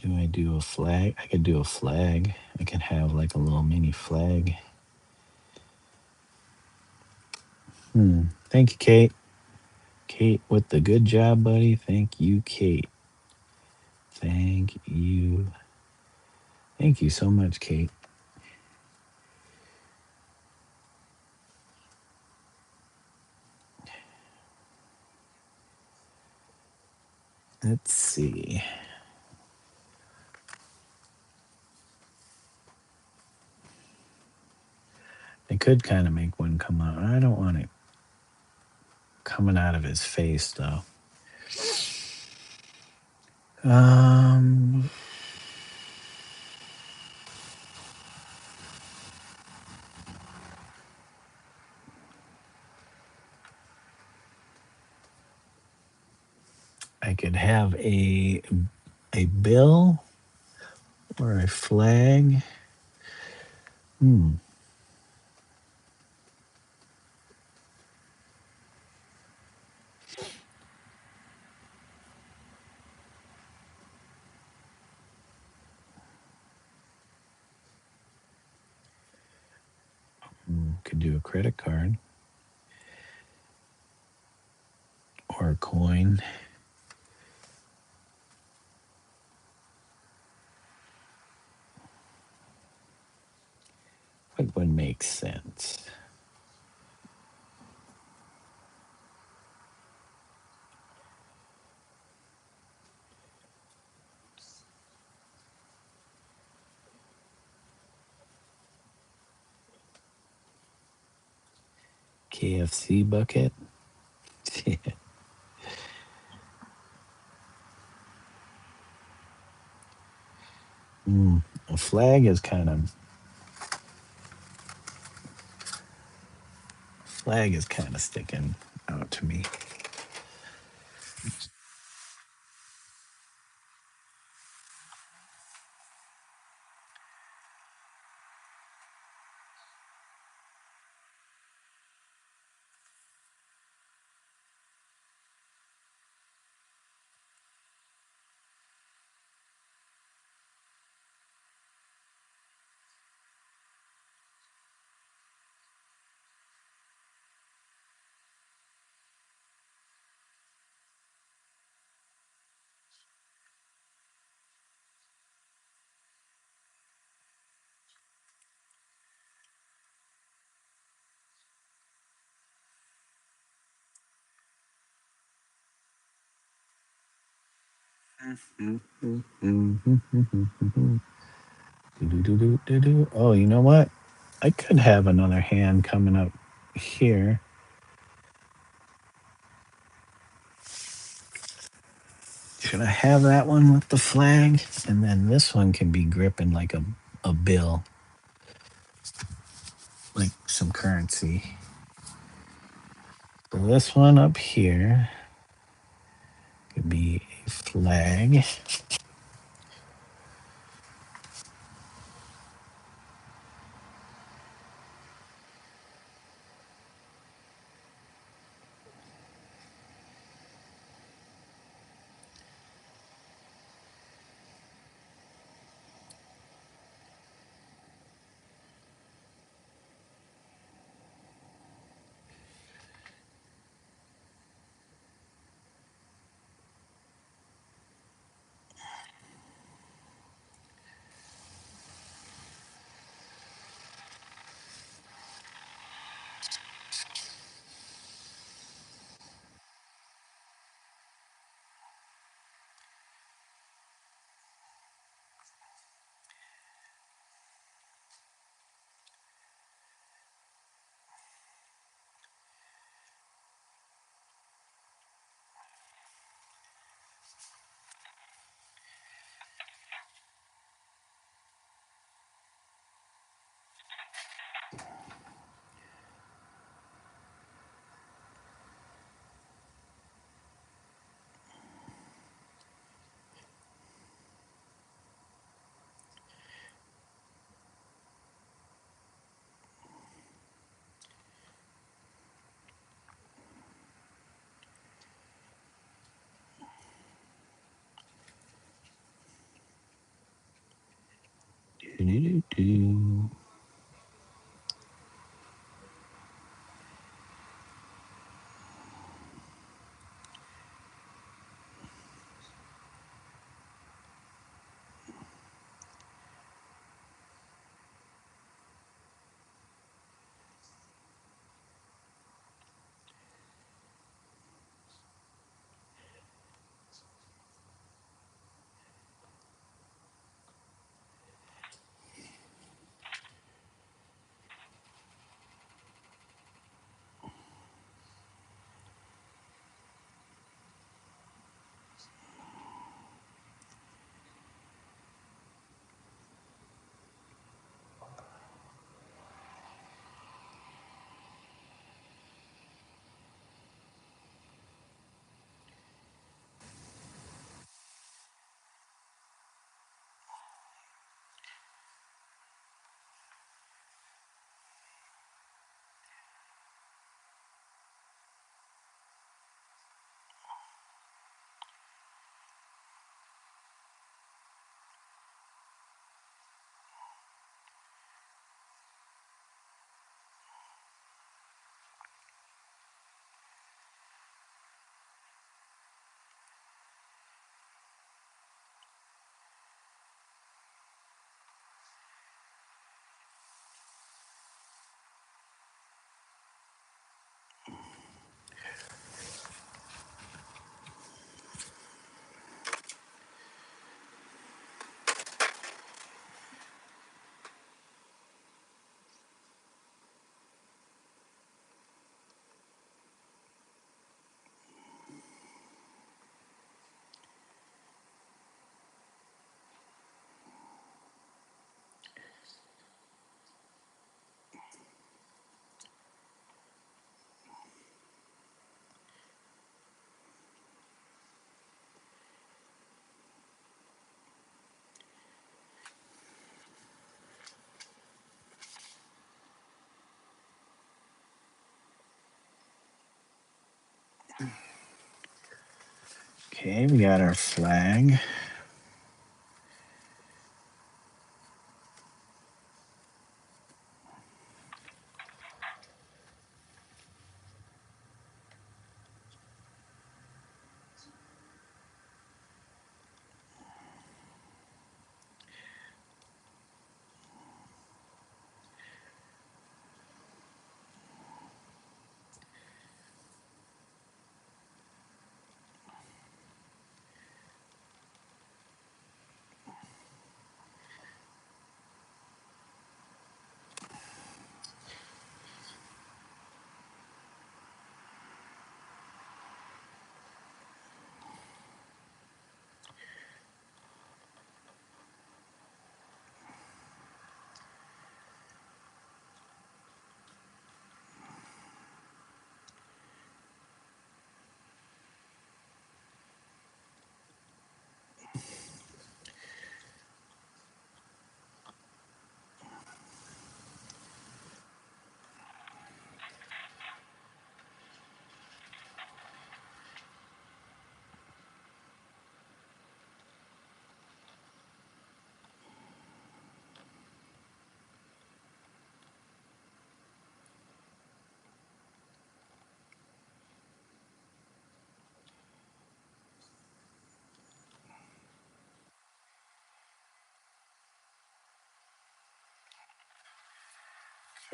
Do I do a flag? I could do a flag. I could have like a little mini flag. Thank you, Kate. Kate with the good job, buddy. Thank you, Kate. Thank you. Thank you so much, Kate. Let's see. I could kind of make one come out. I don't want it coming out of his face, though. Um, I could have a bill or a flag. Could do a credit card or a coin. What would make sense? KFC bucket. A flag is kind of sticking out to me. Oh, you know what? I could have another hand coming up here. Should I have that one with the flag? And then this one can be gripping like a bill, like some currency. So this one up here could be a flag. Okay, we got our flag.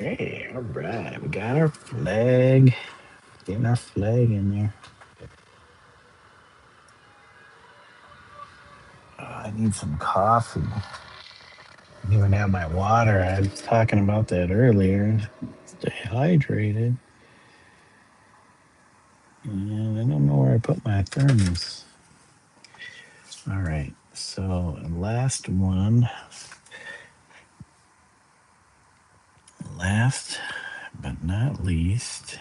Hey, all right, we got our flag. Getting our flag in there. I need some coffee. I don't even have my water. I was talking about that earlier. Stay hydrated. And I don't know where I put my thermos. All right, so last one. Last but not least.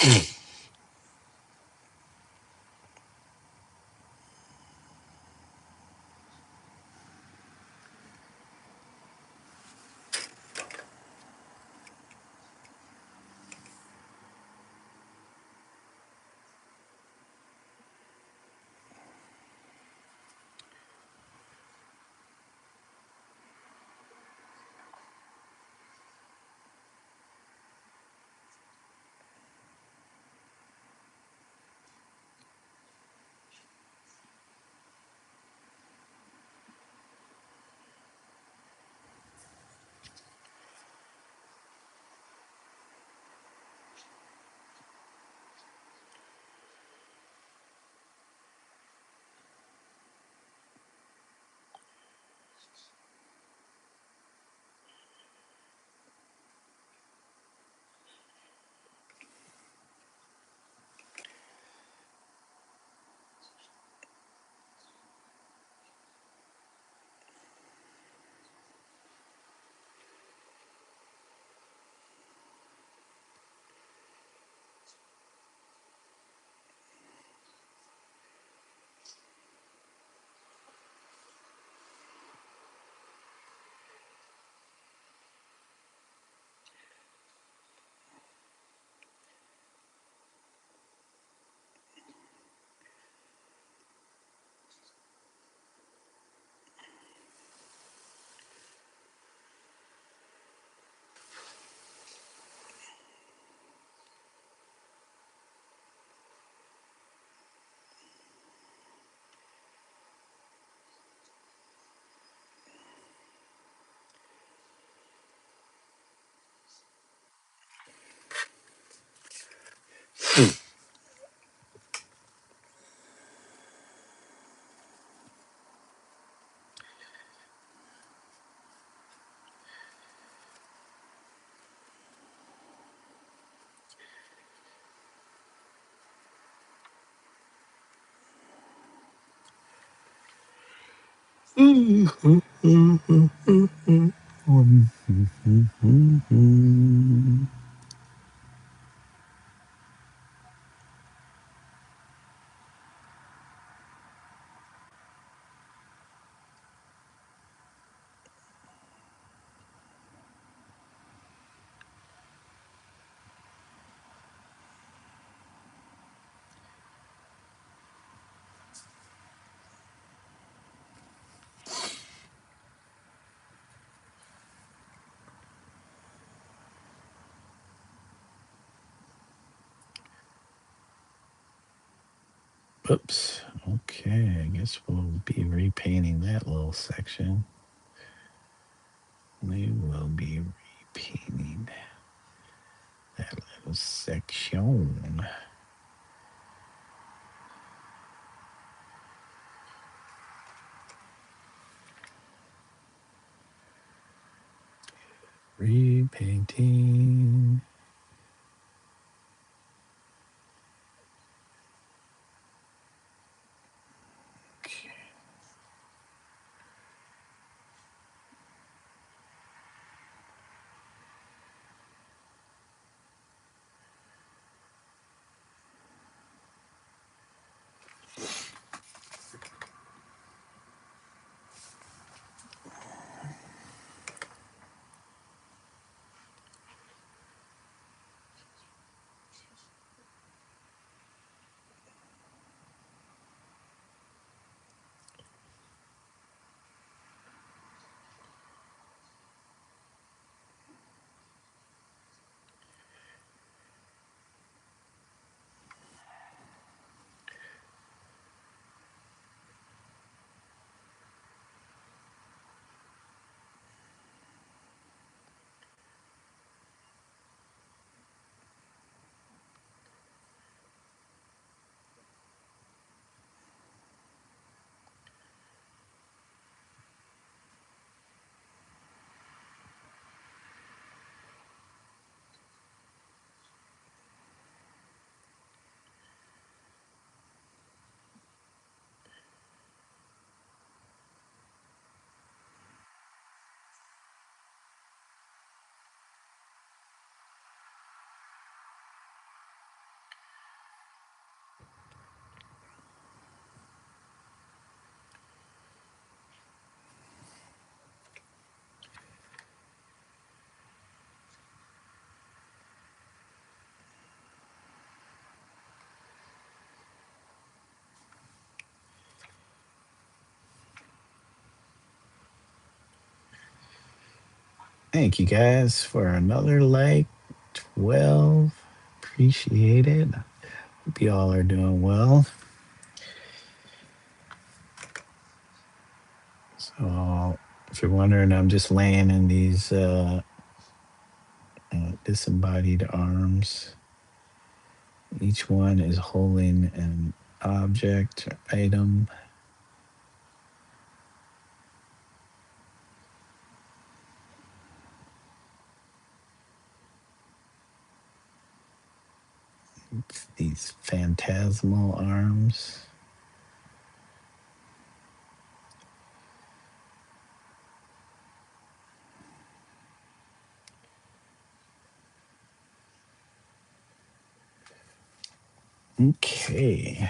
Oops. Okay, I guess we'll be repainting that little section. We will be repainting that little section. Repainting. Okay. Thank you guys for another like 12. Appreciate it. Hope you all are doing well. So, if you're wondering, I'm just laying in these disembodied arms. Each one is holding an object or item. It's these phantasmal arms. Okay.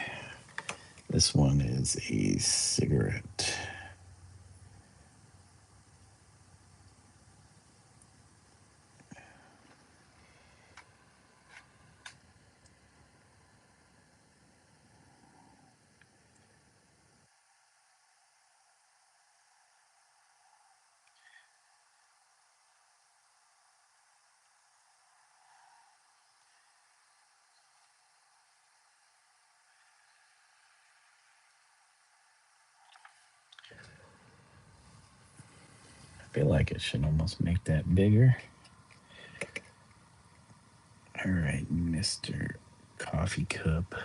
This one is a cigarette. I feel like it should almost make that bigger. All right, Mr. Coffee Cup.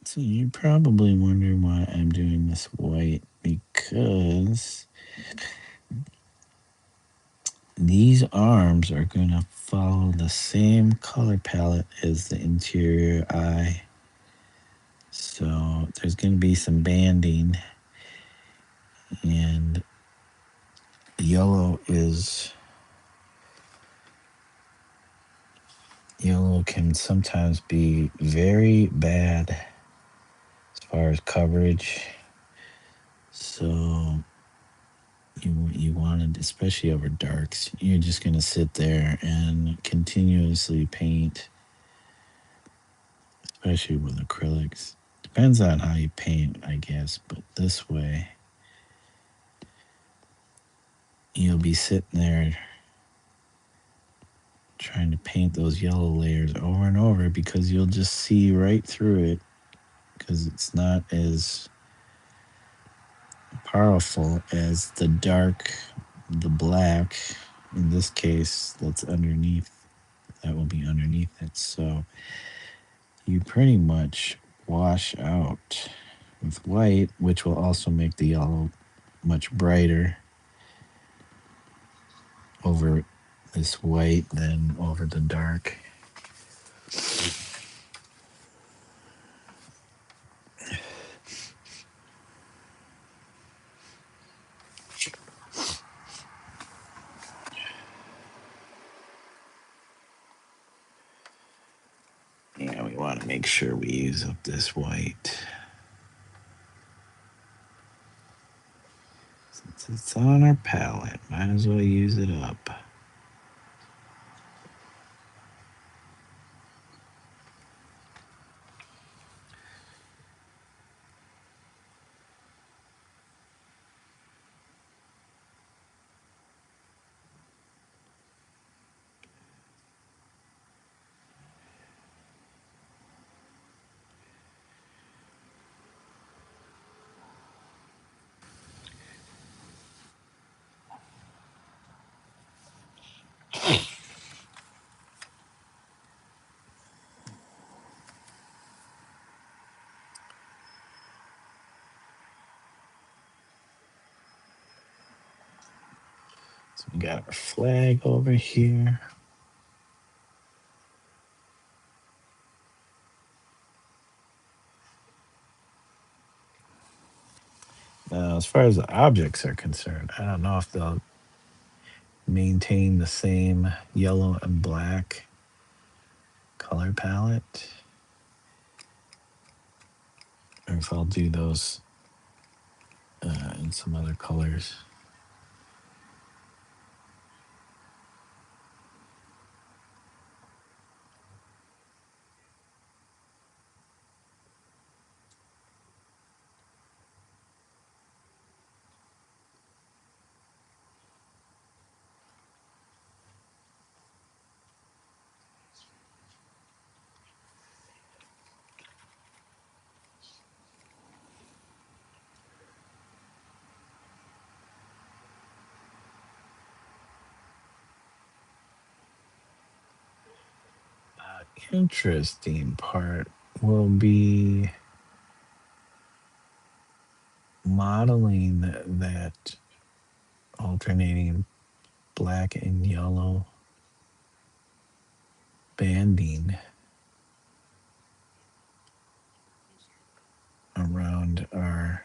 So you're probably wondering why I'm doing this white, because these arms are going to follow the same color palette as the interior eye. So there's going to be some banding, and yellow can sometimes be very bad as far as coverage. So you want to, especially over darks, you're just going to sit there and continuously paint, especially with acrylics. Depends on how you paint, I guess, but this way you'll be sitting there trying to paint those yellow layers over and over, because you'll just see right through it, because it's not as powerful as the black, in this case, that will be underneath it. So you pretty much wash out with white, which will also make the yellow much brighter over this white than over the dark. Yeah, we want to make sure we use up this white. It's on our palette. Might as well use it up. So we got our flag over here. Now, as far as the objects are concerned, I don't know if they'll maintain the same yellow and black color palette, or if I'll do those in some other colors. Interesting part will be modeling that alternating black and yellow banding around our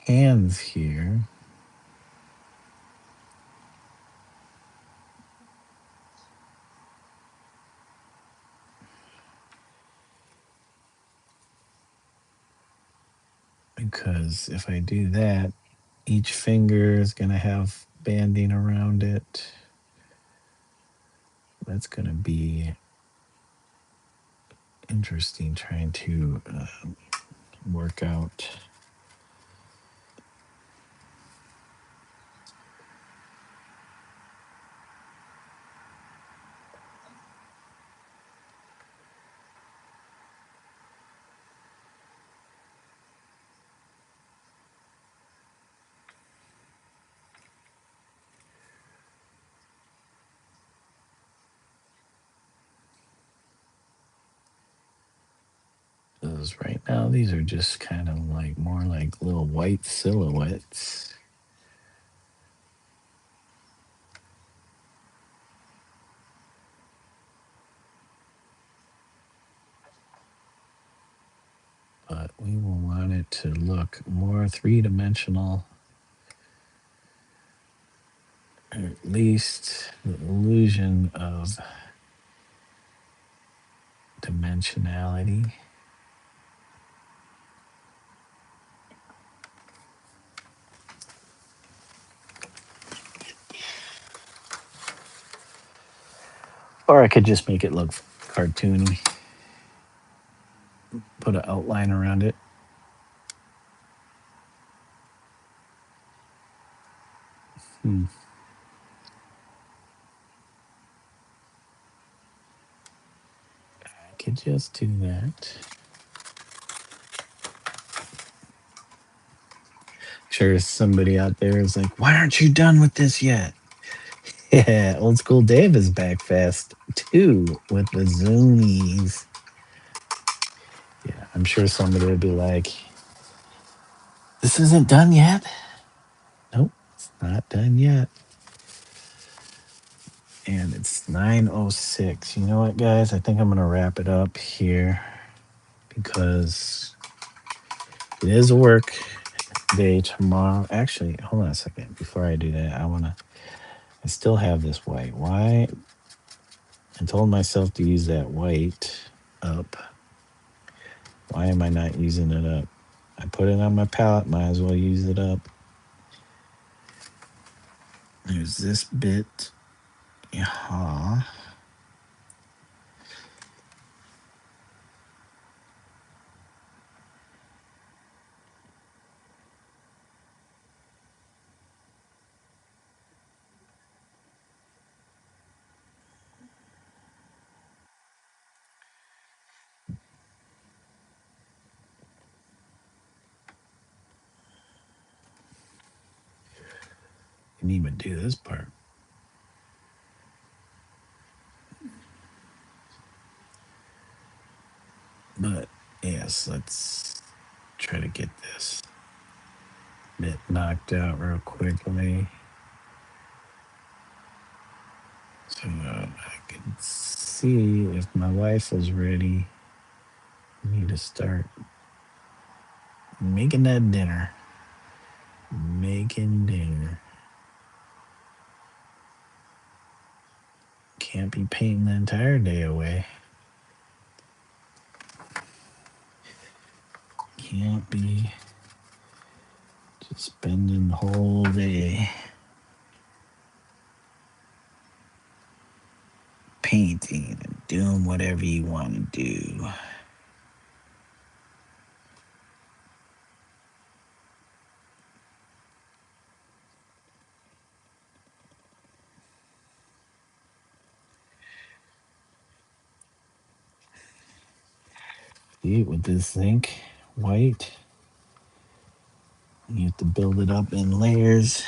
hands here. Because if I do that, each finger is going to have banding around it. That's going to be interesting trying to work out. Because right now these are just kind of like more like little white silhouettes. But we will want it to look more three-dimensional, or at least the illusion of dimensionality. Or I could just make it look cartoony. Put an outline around it. I could just do that. Sure, somebody out there is like, why aren't you done with this yet? Yeah, Old School Dave is back fast too with the zoomies. Yeah, I'm sure somebody would be like, this isn't done yet? Nope, it's not done yet. And it's 9:06. You know what, guys? I think I'm going to wrap it up here because it is a work day tomorrow. Actually, hold on a second. Before I do that, I still have this white. Why? I told myself to use that white up. Why am I not using it up? I put it on my palette, might as well use it up. There's this bit. Yeah. Didn't even do this part. But yes, let's try to get this bit knocked out real quickly. So I can see if my wife is ready. I need to start making that dinner. Making dinner. Can't be painting the entire day away. Can't be just spending the whole day painting and doing whatever you want to do. See, with this zinc white, you have to build it up in layers,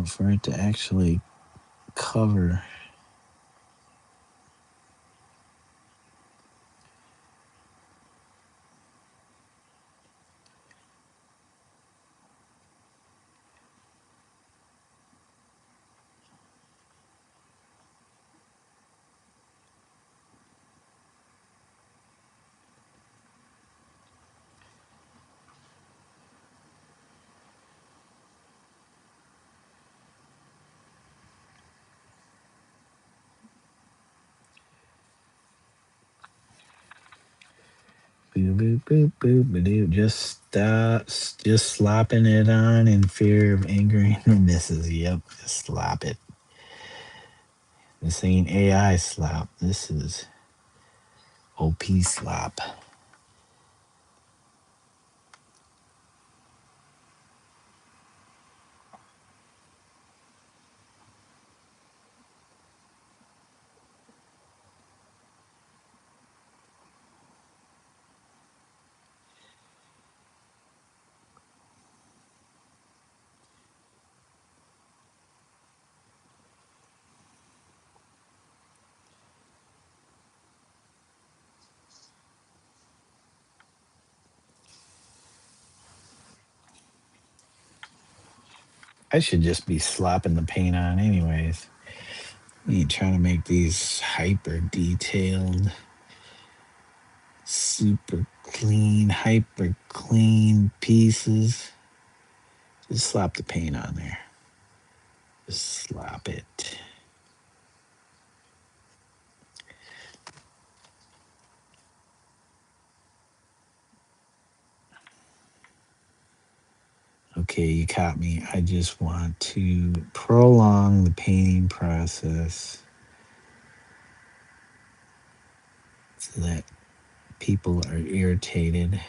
for it to actually cover. Boop, boop, boop, boop, boop. Just slopping it on in fear of angering the missus. Yep, just slop it. This ain't AI slop. This is OP slop. I should just be slopping the paint on anyways. You trying to make these hyper detailed, super clean, hyper clean pieces. Just slap the paint on there. Just slap it. Okay, you caught me. I just want to prolong the painting process so that people are irritated.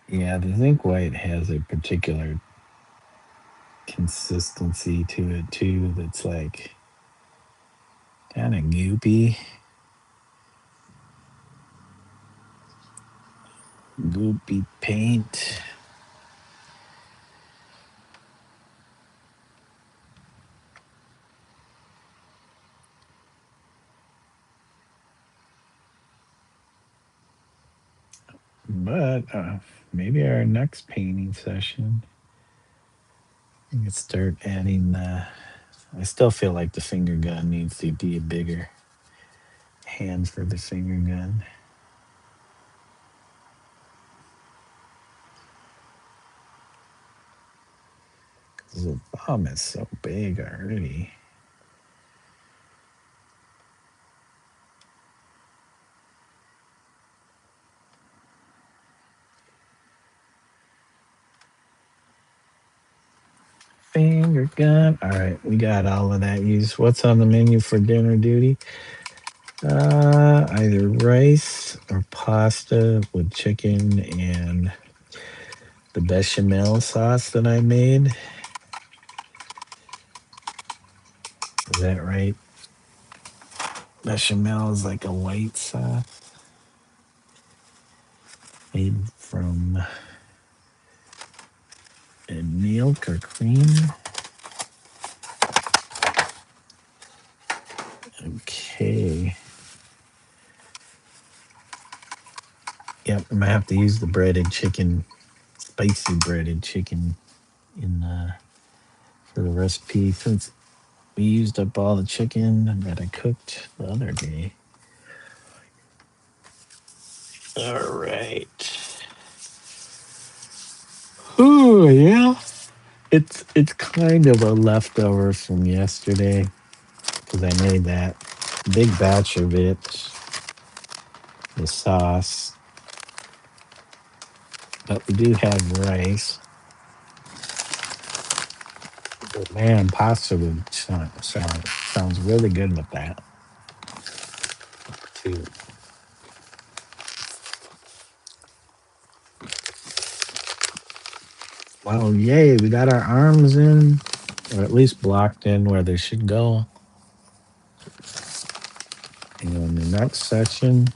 Yeah, the zinc white has a particular consistency to it too that's like kind of goopy. Goopy paint. But maybe our next painting session, we can start adding the. I still feel like the finger gun needs to be a bigger hand for the finger gun. 'Cause the thumb is so big already. Finger gun. All right, we got all of that used. What's on the menu for dinner duty? Either rice or pasta with chicken and the bechamel sauce that I made. Is that right? Bechamel is like a white sauce made from milk or cream. Okay. Yep, I'm gonna have to use the breaded chicken, spicy breaded chicken in for the recipe since we used up all the chicken that I cooked the other day. All right. Oh yeah. It's kind of a leftover from yesterday because I made that big batch of it, the sauce. But we do have rice. But man, pasta would sounds really good with that too. Well, yay, we got our arms in, or at least blocked in where they should go. And in the next session,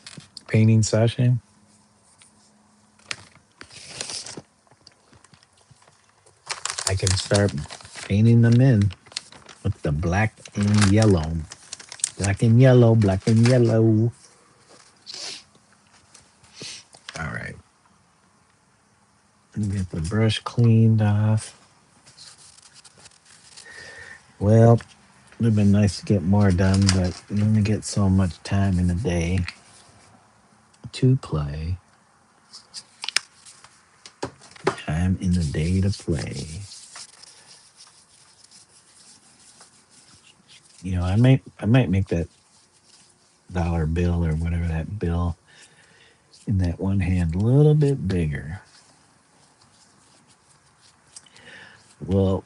painting session, I can start painting them in with the black and yellow. Black and yellow, black and yellow. All right. Let me get the brush cleaned off. Well, it would have been nice to get more done, but you only get so much time in a day to play. Time in the day to play. You know, I might make that dollar bill or whatever that bill in that one hand a little bit bigger. We'll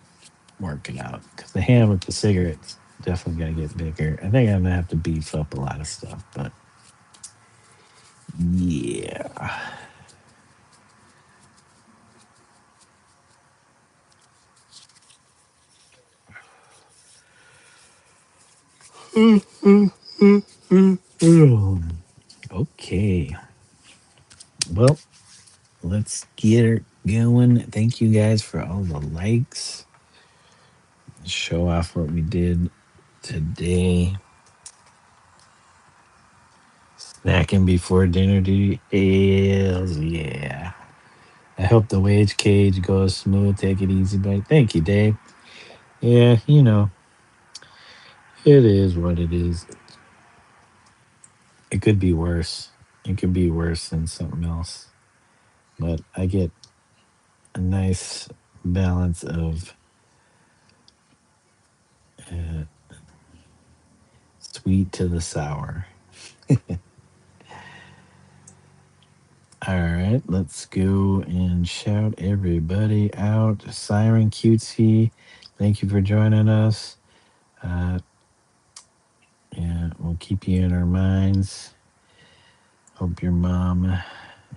work it out because the hand with the cigarettes definitely got to get bigger. I think I'm gonna have to beef up a lot of stuff, but yeah. Okay. Well, let's get it going. Thank you guys for all the likes. Show off what we did today. Snacking before dinner duty. Hells yeah. I hope the wage cage goes smooth. Take it easy, buddy. Thank you, Dave. Yeah, you know, it is what it is. It could be worse. It could be worse than something else. But I get a nice balance of uh, sweet to the sour. All right, let's go and shout everybody out. Siren Cutesy, thank you for joining us. Uh, yeah, we'll keep you in our minds. Hope your mom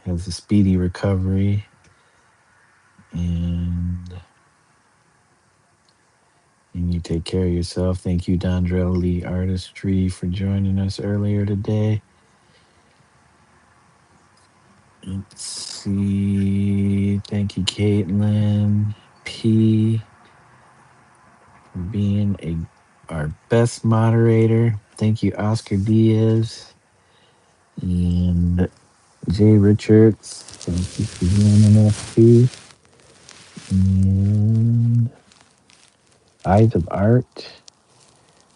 has a speedy recovery. And you take care of yourself. Thank you, Dondrell Lee Artistry, for joining us earlier today. Let's see. Thank you, Caitlin P, for being our best moderator. Thank you, Oscar Diaz and Jay Richards. Thank you for joining us too. And Eyes of Art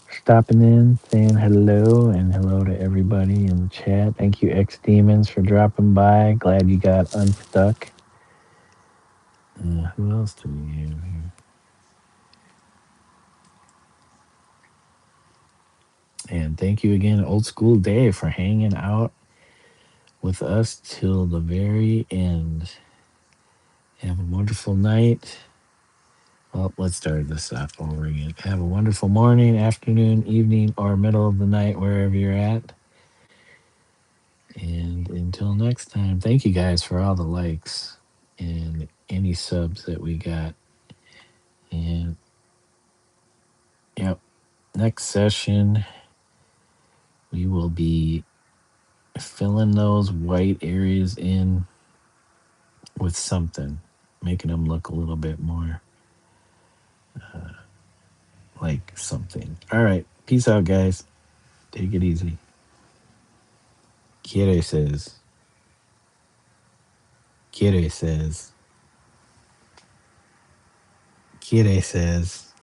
stopping in, saying hello, and hello to everybody in the chat. Thank you, X Demons, for dropping by. Glad you got unstuck. Who else do we have here? And thank you again, Old School Dave, for hanging out with us till the very end. Have a wonderful night. Well, let's start this off over again. Have a wonderful morning, afternoon, evening, or middle of the night, wherever you're at. And until next time, thank you guys for all the likes and any subs that we got. And yep, next session, we will be filling those white areas in with something, making them look a little bit more like something. All right. Peace out, guys. Take it easy. Kire says, Kire says, Kire says,